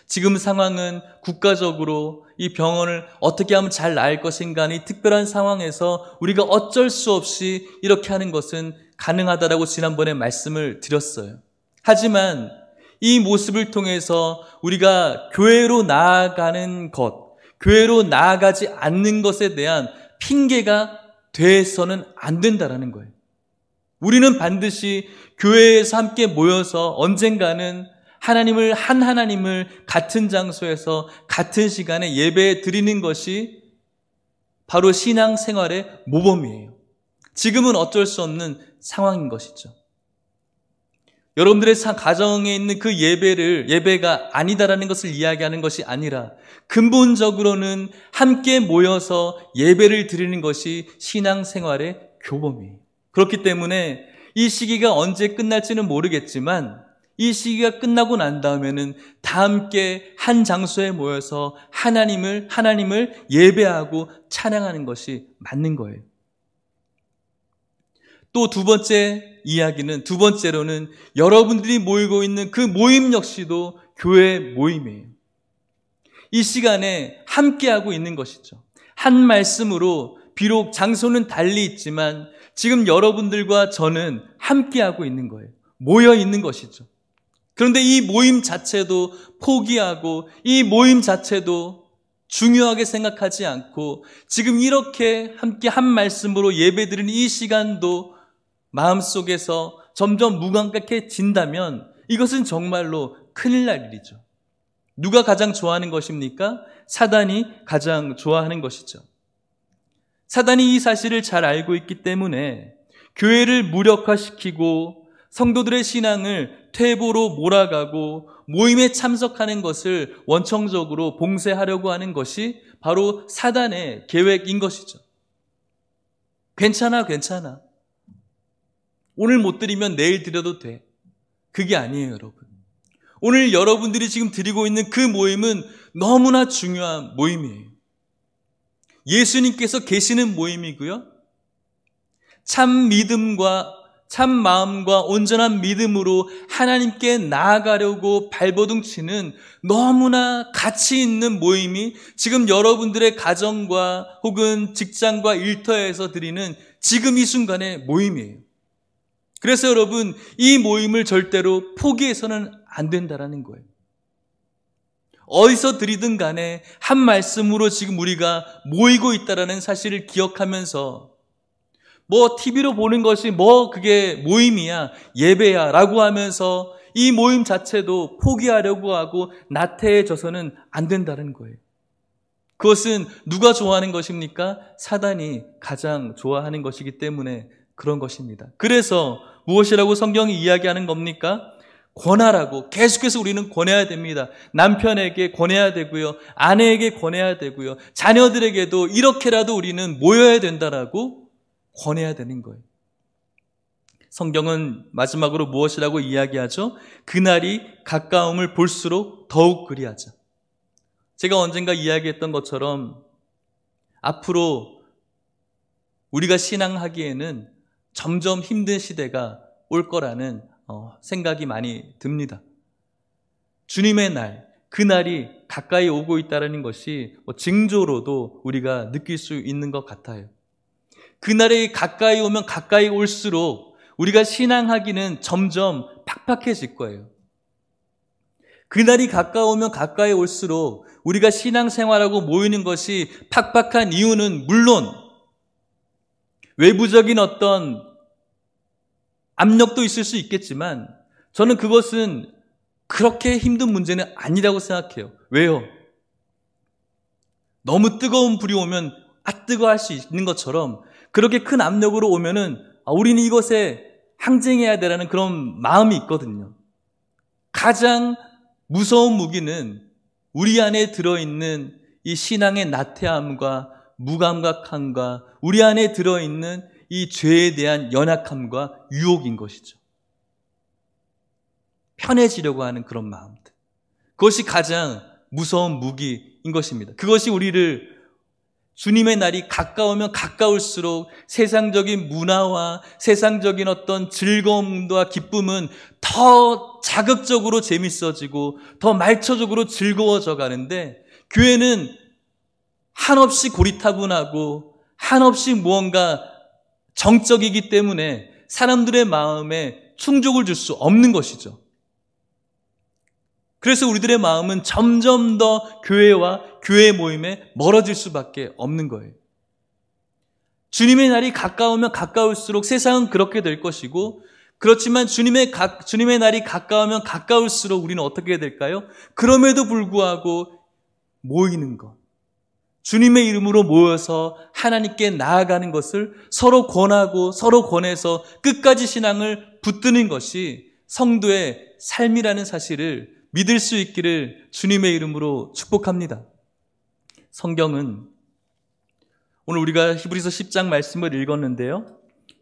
지금 상황은 국가적으로 이 병원을 어떻게 하면 잘 나을 것인가 하는 이 특별한 상황에서 우리가 어쩔 수 없이 이렇게 하는 것은 가능하다라고 지난번에 말씀을 드렸어요. 하지만 이 모습을 통해서 우리가 교회로 나아가는 것, 교회로 나아가지 않는 것에 대한 핑계가 돼서는 안 된다라는 거예요. 우리는 반드시 교회에서 함께 모여서 언젠가는 한 하나님을 같은 장소에서 같은 시간에 예배 드리는 것이 바로 신앙생활의 모범이에요. 지금은 어쩔 수 없는 상황인 것이죠. 여러분들의 가정에 있는 그 예배가 아니다라는 것을 이야기하는 것이 아니라 근본적으로는 함께 모여서 예배를 드리는 것이 신앙생활의 교범이에요. 그렇기 때문에 이 시기가 언제 끝날지는 모르겠지만 이 시기가 끝나고 난 다음에는 다 함께 한 장소에 모여서 하나님을 예배하고 찬양하는 것이 맞는 거예요. 또 두 번째로는 여러분들이 모이고 있는 그 모임 역시도 교회 모임이에요. 이 시간에 함께하고 있는 것이죠. 한 말씀으로 비록 장소는 달리 있지만 지금 여러분들과 저는 함께하고 있는 거예요. 모여 있는 것이죠. 그런데 이 모임 자체도 포기하고 이 모임 자체도 중요하게 생각하지 않고 지금 이렇게 함께 한 말씀으로 예배드리는 이 시간도 마음속에서 점점 무감각해진다면 이것은 정말로 큰일 날 일이죠. 누가 가장 좋아하는 것입니까? 사단이 가장 좋아하는 것이죠. 사단이 이 사실을 잘 알고 있기 때문에 교회를 무력화시키고 성도들의 신앙을 퇴보로 몰아가고 모임에 참석하는 것을 원천적으로 봉쇄하려고 하는 것이 바로 사단의 계획인 것이죠. 괜찮아. 오늘 못 드리면 내일 드려도 돼. 그게 아니에요, 여러분. 오늘 여러분들이 지금 드리고 있는 그 모임은 너무나 중요한 모임이에요. 예수님께서 계시는 모임이고요. 참 믿음과 참 마음과 온전한 믿음으로 하나님께 나아가려고 발버둥치는 너무나 가치 있는 모임이 지금 여러분들의 가정과 혹은 직장과 일터에서 드리는 지금 이 순간의 모임이에요. 그래서 여러분, 이 모임을 절대로 포기해서는 안 된다라는 거예요. 어디서 드리든 간에 한 말씀으로 지금 우리가 모이고 있다라는 사실을 기억하면서 TV로 보는 것이 그게 모임이야, 예배야 라고 하면서 이 모임 자체도 포기하려고 하고 나태해져서는 안 된다는 거예요. 그것은 누가 좋아하는 것입니까? 사단이 가장 좋아하는 것이기 때문에 그런 것입니다. 그래서 무엇이라고 성경이 이야기하는 겁니까? 권하라고 계속해서 우리는 권해야 됩니다. 남편에게 권해야 되고요. 아내에게 권해야 되고요. 자녀들에게도 이렇게라도 우리는 모여야 된다라고 권해야 되는 거예요. 성경은 마지막으로 무엇이라고 이야기하죠? 그날이 가까움을 볼수록 더욱 그리하자. 제가 언젠가 이야기했던 것처럼 앞으로 우리가 신앙하기에는 점점 힘든 시대가 올 거라는 생각이 많이 듭니다. 주님의 날, 그날이 가까이 오고 있다는 것이 징조로도 우리가 느낄 수 있는 것 같아요. 그날이 가까이 오면 가까이 올수록 우리가 신앙하기는 점점 팍팍해질 거예요. 그날이 가까우면 가까이 올수록 우리가 신앙생활하고 모이는 것이 팍팍한 이유는 물론 외부적인 어떤 압력도 있을 수 있겠지만 저는 그것은 그렇게 힘든 문제는 아니라고 생각해요. 왜요? 너무 뜨거운 불이 오면 뜨거워할 수 있는 것처럼 그렇게 큰 압력으로 오면은 우리는 이것에 항쟁해야 되라는 그런 마음이 있거든요. 가장 무서운 무기는 우리 안에 들어있는 이 신앙의 나태함과 무감각함과 우리 안에 들어있는 이 죄에 대한 연약함과 유혹인 것이죠. 편해지려고 하는 그런 마음들. 그것이 가장 무서운 무기인 것입니다. 그것이 우리를 주님의 날이 가까우면 가까울수록 세상적인 문화와 세상적인 어떤 즐거움과 기쁨은 더 자극적으로 재밌어지고 더 말초적으로 즐거워져 가는데, 교회는 한없이 고리타분하고 한없이 무언가 정적이기 때문에 사람들의 마음에 충족을 줄 수 없는 것이죠. 그래서 우리들의 마음은 점점 더 교회와 교회 모임에 멀어질 수밖에 없는 거예요. 주님의 날이 가까우면 가까울수록 세상은 그렇게 될 것이고, 그렇지만 주님의 날이 가까우면 가까울수록 우리는 어떻게 될까요? 그럼에도 불구하고 모이는 것, 주님의 이름으로 모여서 하나님께 나아가는 것을 서로 권하고 서로 권해서 끝까지 신앙을 붙드는 것이 성도의 삶이라는 사실을 믿을 수 있기를 주님의 이름으로 축복합니다. 성경은 오늘 우리가 히브리서 10장 말씀을 읽었는데요,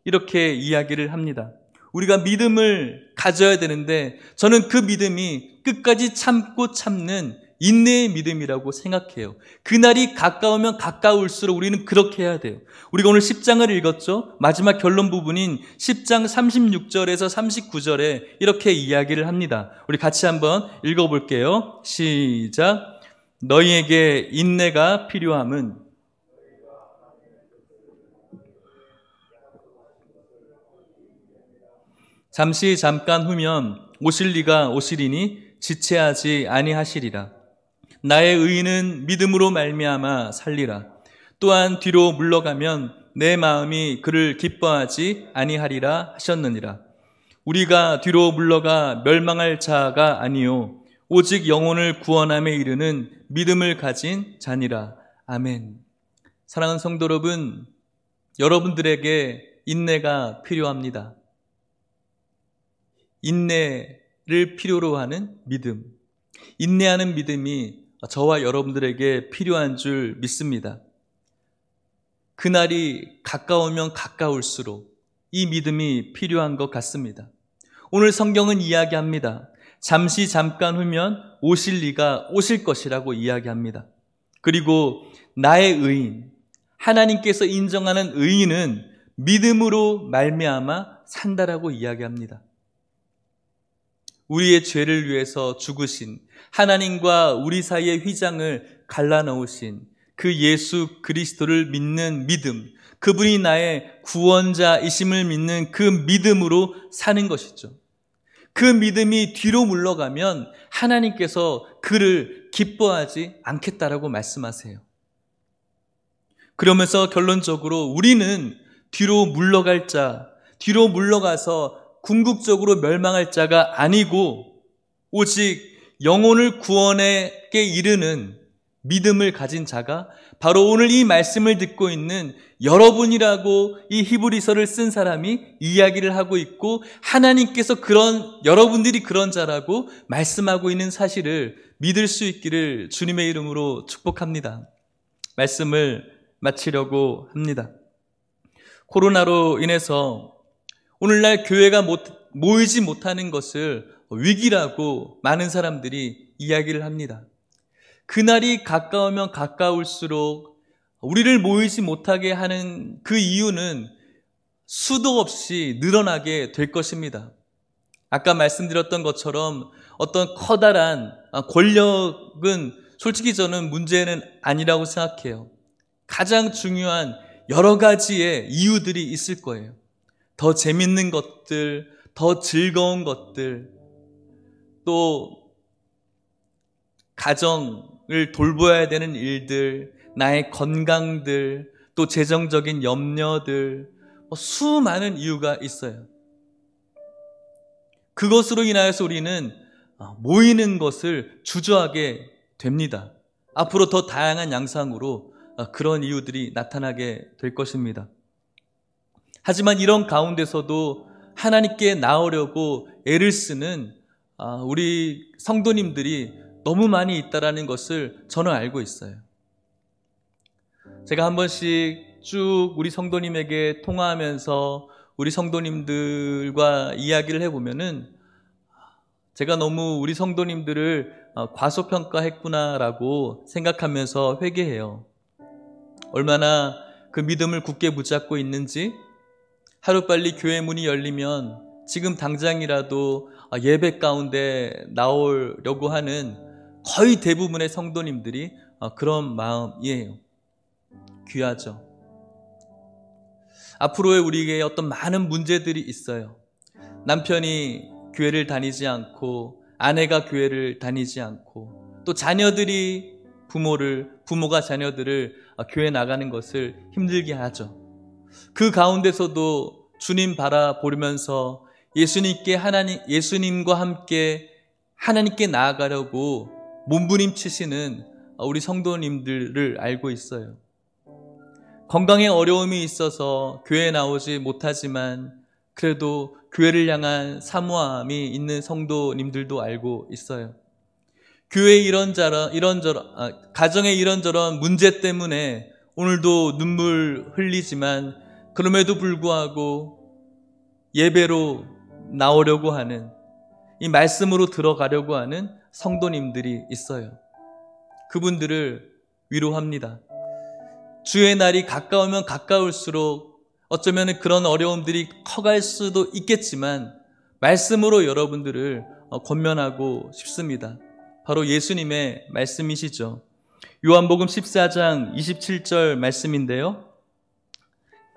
이렇게 이야기를 합니다. 우리가 믿음을 가져야 되는데 저는 그 믿음이 끝까지 참고 참는 인내의 믿음이라고 생각해요. 그날이 가까우면 가까울수록 우리는 그렇게 해야 돼요. 우리가 오늘 10장을 읽었죠. 마지막 결론 부분인 10장 36절에서 39절에 이렇게 이야기를 합니다. 우리 같이 한번 읽어볼게요. 시작. 너희에게 인내가 필요함은 잠깐 후면 오실 리가 오시리니 지체하지 아니하시리라. 나의 의인은 믿음으로 말미암아 살리라. 또한 뒤로 물러가면 내 마음이 그를 기뻐하지 아니하리라 하셨느니라. 우리가 뒤로 물러가 멸망할 자가 아니요 오직 영혼을 구원함에 이르는 믿음을 가진 자니라. 아멘. 사랑하는 성도 여러분, 여러분들에게 인내가 필요합니다. 인내를 필요로 하는 믿음, 인내하는 믿음이 저와 여러분들에게 필요한 줄 믿습니다. 그날이 가까우면 가까울수록 이 믿음이 필요한 것 같습니다. 오늘 성경은 이야기합니다. 잠깐 후면 오실 리가 오실 것이라고 이야기합니다. 그리고 나의 의인, 하나님께서 인정하는 의인은 믿음으로 말미암아 산다라고 이야기합니다. 우리의 죄를 위해서 죽으신, 하나님과 우리 사이의 휘장을 갈라놓으신 그 예수 그리스도를 믿는 믿음, 그분이 나의 구원자이심을 믿는 그 믿음으로 사는 것이죠. 그 믿음이 뒤로 물러가면 하나님께서 그를 기뻐하지 않겠다라고 말씀하세요. 그러면서 결론적으로 우리는 뒤로 물러갈 자, 뒤로 물러가서 궁극적으로 멸망할 자가 아니고 오직 영혼을 구원에게 이르는 믿음을 가진 자가 바로 오늘 이 말씀을 듣고 있는 여러분이라고 이 히브리서를 쓴 사람이 이야기를 하고 있고, 하나님께서 여러분들이 그런 자라고 말씀하고 있는 사실을 믿을 수 있기를 주님의 이름으로 축복합니다. 말씀을 마치려고 합니다. 코로나로 인해서 오늘날 교회가 모이지 못하는 것을 위기라고 많은 사람들이 이야기를 합니다. 그날이 가까우면 가까울수록 우리를 모이지 못하게 하는 그 이유는 수도 없이 늘어나게 될 것입니다. 아까 말씀드렸던 것처럼 어떤 커다란 권력은 솔직히 저는 문제는 아니라고 생각해요. 가장 중요한 여러 가지의 이유들이 있을 거예요. 더 재밌는 것들, 더 즐거운 것들, 또 가정을 돌봐야 되는 일들, 나의 건강들, 또 재정적인 염려들, 수많은 이유가 있어요. 그것으로 인하여서 우리는 모이는 것을 주저하게 됩니다. 앞으로 더 다양한 양상으로 그런 이유들이 나타나게 될 것입니다. 하지만 이런 가운데서도 하나님께 나오려고 애를 쓰는 우리 성도님들이 너무 많이 있다라는 것을 저는 알고 있어요. 제가 한 번씩 쭉 우리 성도님에게 통화하면서 우리 성도님들과 이야기를 해보면은 제가 너무 우리 성도님들을 과소평가했구나라고 생각하면서 회개해요. 얼마나 그 믿음을 굳게 붙잡고 있는지, 하루빨리 교회 문이 열리면 지금 당장이라도 예배 가운데 나오려고 하는 거의 대부분의 성도님들이 그런 마음이에요. 귀하죠. 앞으로의 우리에게 어떤 많은 문제들이 있어요. 남편이 교회를 다니지 않고, 아내가 교회를 다니지 않고, 또 자녀들이 부모가 자녀들을 교회 나가는 것을 힘들게 하죠. 그 가운데서도 주님 바라보면서 예수님과 함께 하나님께 나아가려고 몸부림치시는 우리 성도님들을 알고 있어요. 건강에 어려움이 있어서 교회에 나오지 못하지만 그래도 교회를 향한 사모함이 있는 성도님들도 알고 있어요. 교회의 가정의 이런저런 문제 때문에 오늘도 눈물 흘리지만 그럼에도 불구하고 예배로 나오려고 하는, 이 말씀으로 들어가려고 하는 성도님들이 있어요. 그분들을 위로합니다. 주의 날이 가까우면 가까울수록 어쩌면 그런 어려움들이 커갈 수도 있겠지만 말씀으로 여러분들을 권면하고 싶습니다. 바로 예수님의 말씀이시죠. 요한복음 14장 27절 말씀인데요.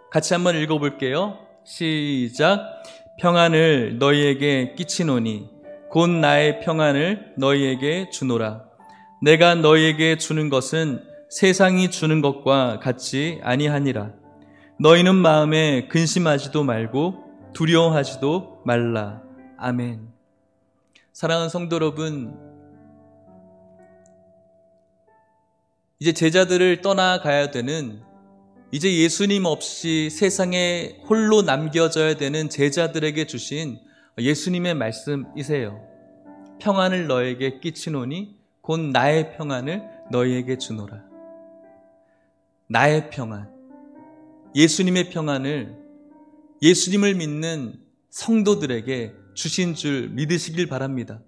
같이 한번 읽어볼게요. 시작. 평안을 너희에게 끼치노니 곧 나의 평안을 너희에게 주노라. 내가 너희에게 주는 것은 세상이 주는 것과 같이 아니하니라. 너희는 마음에 근심하지도 말고 두려워하지도 말라. 아멘. 사랑하는 성도 여러분, 이제 제자들을 떠나가야 되는, 이제 예수님 없이 세상에 홀로 남겨져야 되는 제자들에게 주신 예수님의 말씀이세요. 평안을 너에게 끼치노니 곧 나의 평안을 너희에게 주노라. 나의 평안, 예수님의 평안을 예수님을 믿는 성도들에게 주신 줄 믿으시길 바랍니다.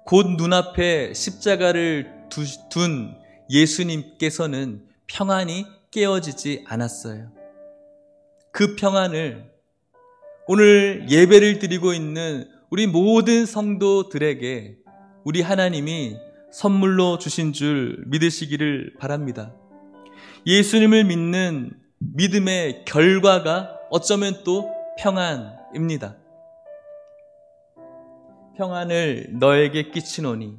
곧 눈앞에 십자가를 둔 예수님께서는 평안이 깨어지지 않았어요. 그 평안을 오늘 예배를 드리고 있는 우리 모든 성도들에게 우리 하나님이 선물로 주신 줄 믿으시기를 바랍니다. 예수님을 믿는 믿음의 결과가 어쩌면 또 평안입니다. 평안을 너에게 끼치노니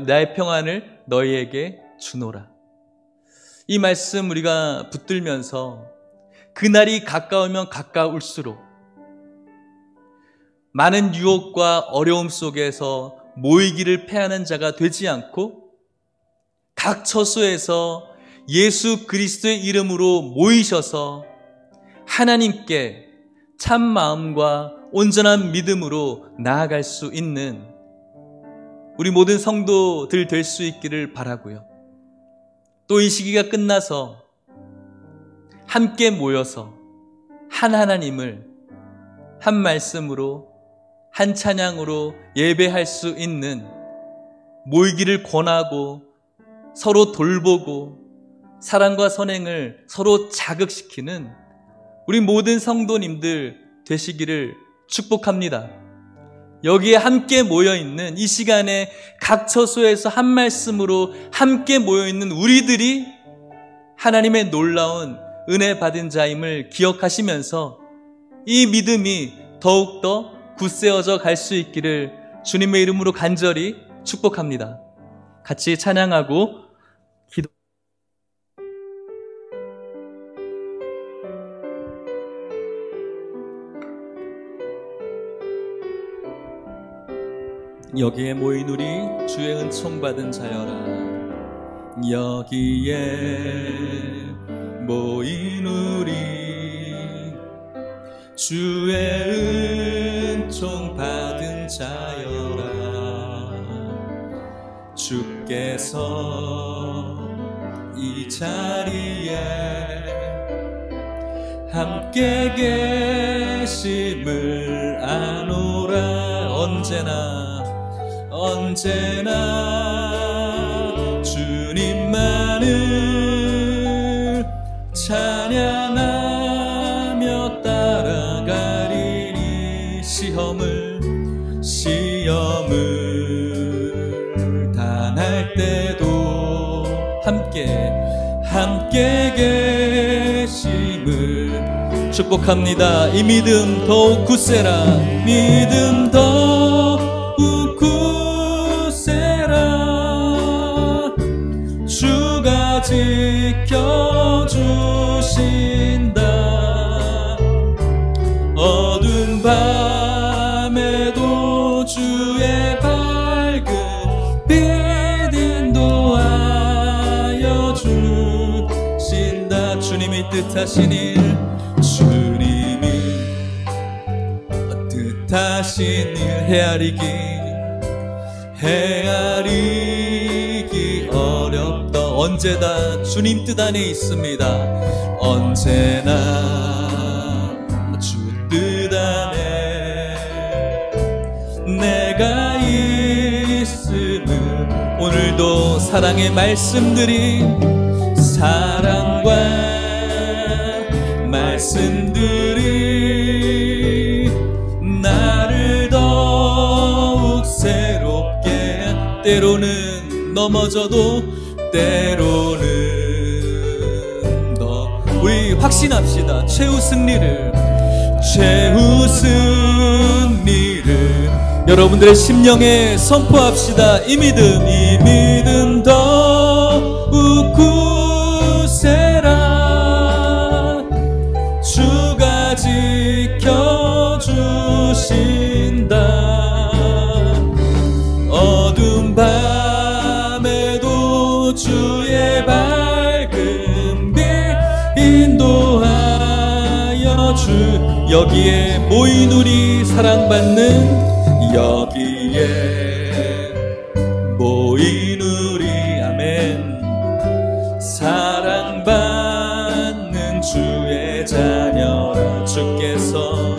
나의 평안을 너희에게 주노라. 이 말씀 우리가 붙들면서 그날이 가까우면 가까울수록 많은 유혹과 어려움 속에서 모이기를 패하는 자가 되지 않고 각 처소에서 예수 그리스도의 이름으로 모이셔서 하나님께 참 마음과 온전한 믿음으로 나아갈 수 있는 우리 모든 성도들 될 수 있기를 바라고요. 또 이 시기가 끝나서 함께 모여서 한 하나님을 한 말씀으로 한 찬양으로 예배할 수 있는, 모이기를 권하고 서로 돌보고 사랑과 선행을 서로 자극시키는 우리 모든 성도님들 되시기를 축복합니다. 여기에 함께 모여있는 이 시간에 각 처소에서 한 말씀으로 함께 모여있는 우리들이 하나님의 놀라운 은혜 받은 자임을 기억하시면서 이 믿음이 더욱더 굳세어져 갈 수 있기를 주님의 이름으로 간절히 축복합니다. 같이 찬양하고 기도. 여기에 모인 우리 주의 은총 받은 자여라. 여기에 모인 우리 주의 은총 받은 자여라. 주께서 이 자리에 함께 계심을 아노라. 언제나 주님만을 찬양하며 따라가리니 시험을 당할 때도 함께 계심을 축복합니다. 이 믿음 더욱 굳세라. 믿음 더욱 굳세라. 주가 지켜주신다. 어두운 밤에도 주의 밝은 빛 인도하여 주신다. 주님이 뜻하신 일, 주님이 뜻하신 일 헤아리기 어렵다. 언제나 주님 뜻 안에 있습니다. 언제나 주 뜻 안에 내가 있음을 오늘도 사랑의 말씀들이 나를 더욱 새롭게 때로는 넘어져도 때로는 더 우리 확신합시다. 최후 승리를 여러분들의 심령에 선포합시다. 이 믿음 더욱 굳세라. 주가 지켜주신다. 어두운 밤에도 주의 밝은 빛 인도하여 여기에 모인 우리 사랑받는 여기에 모인 우리 아멘 사랑받는 주의 자녀라. 주께서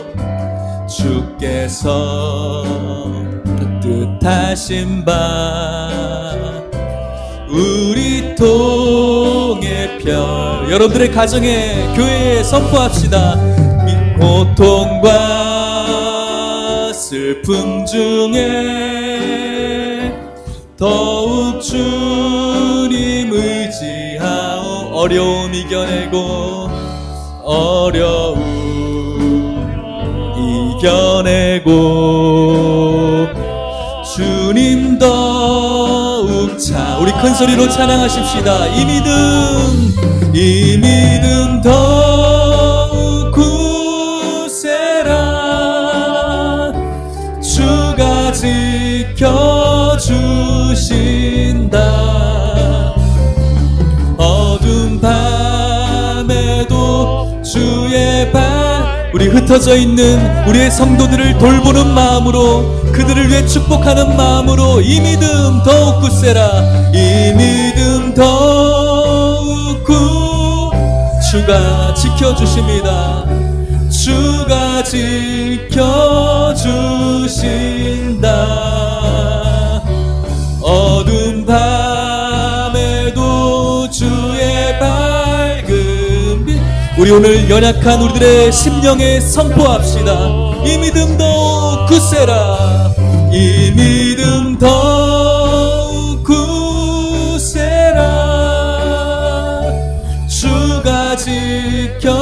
뜻하신 바 우리 통의 별 여러분들의 가정에 교회에 선포합시다. 고통과 슬픔 중에 더욱 주님 의지하오. 어려움 이겨내고 주님 더욱 우리 큰 소리로 찬양하십시다. 이 믿음 더욱 굳세라. 주가 지켜주신다. 어두운 밤에도 주의 우리 흩어져 있는 우리의 성도들을 돌보는 마음으로 그들을 위해 축복하는 마음으로 이 믿음 더욱 굳세라. 이 믿음 더욱 주가 지켜주십니다. 주가 지켜주신다. 어두운 밤에도 주의 밝은 빛 우리 오늘 연약한 우리들의 심령에 선포합시다. 이 믿음 더욱 굳세라. 이 믿음 더욱 굳세라. 주가 지켜주신다.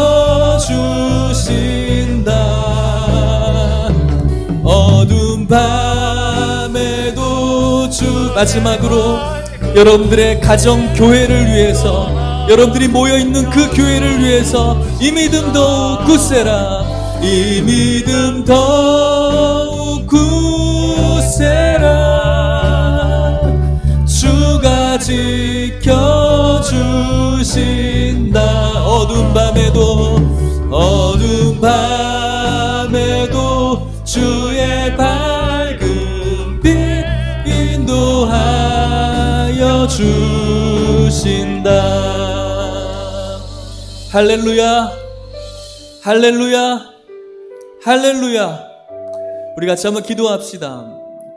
어두운 밤에도 마지막으로 여러분들의 가정 교회를 위해서 여러분들이 모여있는 그 교회를 위해서 이 믿음 더욱 굳세라. 이 믿음 더욱 굳세라. 주가 지켜주신다. 어두운 밤에도 주의 밝은 빛 인도하여 주신다. 할렐루야, 할렐루야, 할렐루야. 우리 같이 한번 기도합시다.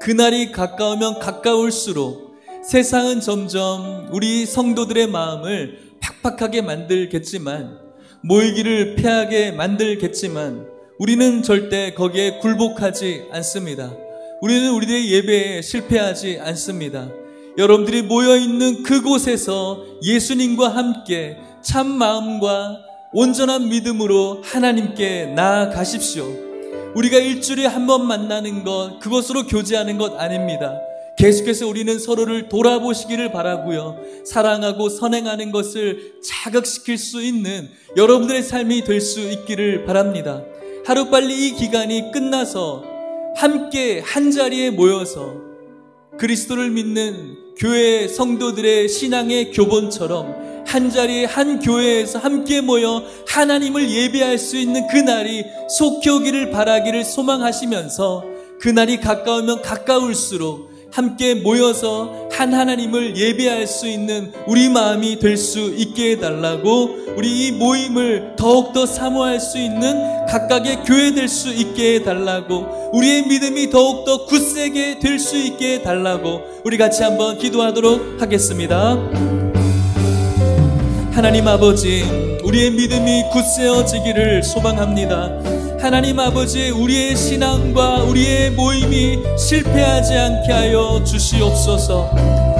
그날이 가까우면 가까울수록 세상은 점점 우리 성도들의 마음을 팍팍하게 만들겠지만, 모이기를 피하게 만들겠지만, 우리는 절대 거기에 굴복하지 않습니다. 우리는 우리들의 예배에 실패하지 않습니다. 여러분들이 모여있는 그곳에서 예수님과 함께 참 마음과 온전한 믿음으로 하나님께 나아가십시오. 우리가 일주일에 한 번 만나는 것, 그것으로 교제하는 것 아닙니다. 계속해서 우리는 서로를 돌아보시기를 바라고요. 사랑하고 선행하는 것을 자극시킬 수 있는 여러분들의 삶이 될 수 있기를 바랍니다. 하루빨리 이 기간이 끝나서 함께 한자리에 모여서 그리스도를 믿는 교회 성도들의 신앙의 교본처럼 한자리에 한 교회에서 함께 모여 하나님을 예배할 수 있는 그날이 속히 오기를 바라기를 소망하시면서, 그날이 가까우면 가까울수록 함께 모여서 한 하나님을 예배할 수 있는 우리 마음이 될 수 있게 해달라고, 우리 이 모임을 더욱더 사모할 수 있는 각각의 교회 될 수 있게 해달라고, 우리의 믿음이 더욱더 굳세게 될 수 있게 해달라고 우리 같이 한번 기도하도록 하겠습니다. 하나님 아버지, 우리의 믿음이 굳세어지기를 소망합니다. 하나님 아버지, 우리의 신앙과 우리의 모임이 실패하지 않게 하여 주시옵소서.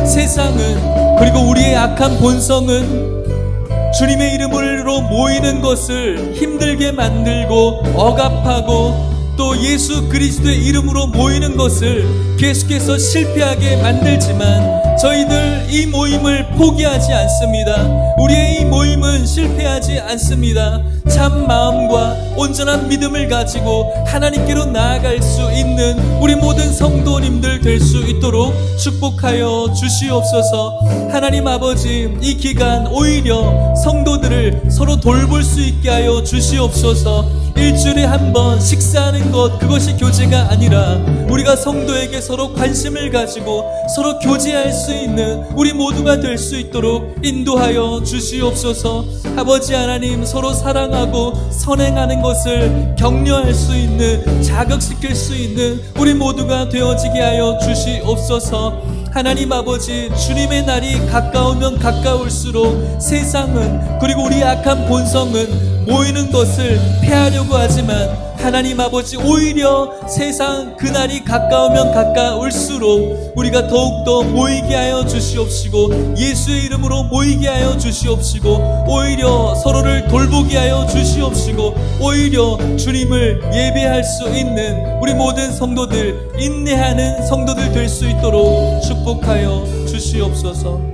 세상은, 그리고 우리의 악한 본성은 주님의 이름으로 모이는 것을 힘들게 만들고 억압하고, 또 예수 그리스도의 이름으로 모이는 것을 계속해서 실패하게 만들지만, 저희들 이 모임을 포기하지 않습니다. 우리의 이 모임은 실패하지 않습니다. 참 마음과 온전한 믿음을 가지고 하나님께로 나아갈 수 있는 우리 모든 성도님들 될 수 있도록 축복하여 주시옵소서. 하나님 아버지, 이 기간 오히려 성도들을 서로 돌볼 수 있게 하여 주시옵소서. 일주일에 한 번 식사하는 것, 그것이 교제가 아니라 우리가 성도에게 서로 관심을 가지고 서로 교제할 수 있는 우리 모두가 될 수 있도록 인도하여 주시옵소서. 아버지 하나님, 서로 사랑하고 선행하는 것을 격려할 수 있는, 자극시킬 수 있는 우리 모두가 되어지게 하여 주시옵소서. 하나님 아버지, 주님의 날이 가까우면 가까울수록 세상은, 그리고 우리 악한 본성은 모이는 것을 피하려고 하지만, 하나님 아버지, 오히려 세상 그날이 가까우면 가까울수록 우리가 더욱더 모이게 하여 주시옵시고, 예수의 이름으로 모이게 하여 주시옵시고, 오히려 서로를 돌보게 하여 주시옵시고, 오히려 주님을 예배할 수 있는 우리 모든 성도들, 인내하는 성도들 될 수 있도록 축복하여 주시옵소서.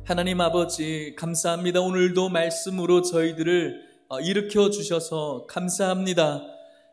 하나님 아버지, 감사합니다. 오늘도 말씀으로 저희들을 일으켜 주셔서 감사합니다.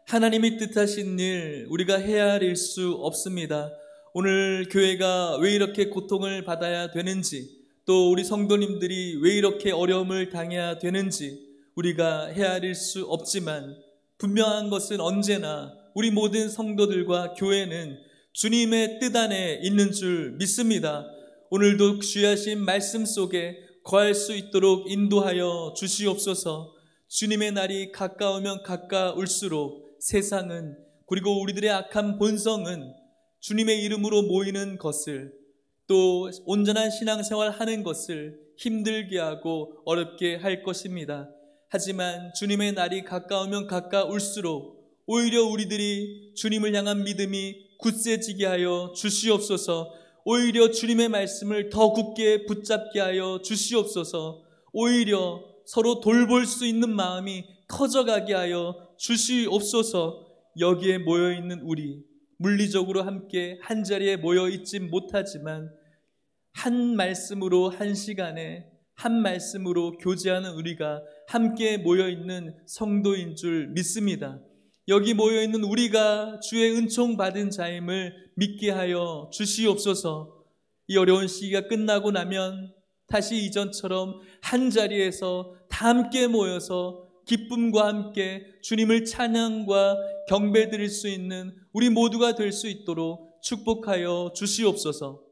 하나님이 뜻하신 일, 우리가 헤아릴 수 없습니다. 오늘 교회가 왜 이렇게 고통을 받아야 되는지, 또 우리 성도님들이 왜 이렇게 어려움을 당해야 되는지 우리가 헤아릴 수 없지만, 분명한 것은 언제나 우리 모든 성도들과 교회는 주님의 뜻 안에 있는 줄 믿습니다. 오늘도 귀하신 말씀 속에 거할 수 있도록 인도하여 주시옵소서. 주님의 날이 가까우면 가까울수록 세상은, 그리고 우리들의 악한 본성은 주님의 이름으로 모이는 것을, 또 온전한 신앙생활 하는 것을 힘들게 하고 어렵게 할 것입니다. 하지만 주님의 날이 가까우면 가까울수록 오히려 우리들이 주님을 향한 믿음이 굳세지게 하여 주시옵소서. 오히려 주님의 말씀을 더 굳게 붙잡게 하여 주시옵소서. 오히려 서로 돌볼 수 있는 마음이 커져가게 하여 주시옵소서. 여기에 모여있는 우리, 물리적으로 함께 한자리에 모여있지 못하지만 한 말씀으로, 한 시간에 한 말씀으로 교제하는 우리가 함께 모여있는 성도인 줄 믿습니다. 여기 모여있는 우리가 주의 은총 받은 자임을 믿게 하여 주시옵소서. 이 어려운 시기가 끝나고 나면 다시 이전처럼 한자리에서 다 함께 모여서 기쁨과 함께 주님을 찬양과 경배 드릴 수 있는 우리 모두가 될 수 있도록 축복하여 주시옵소서.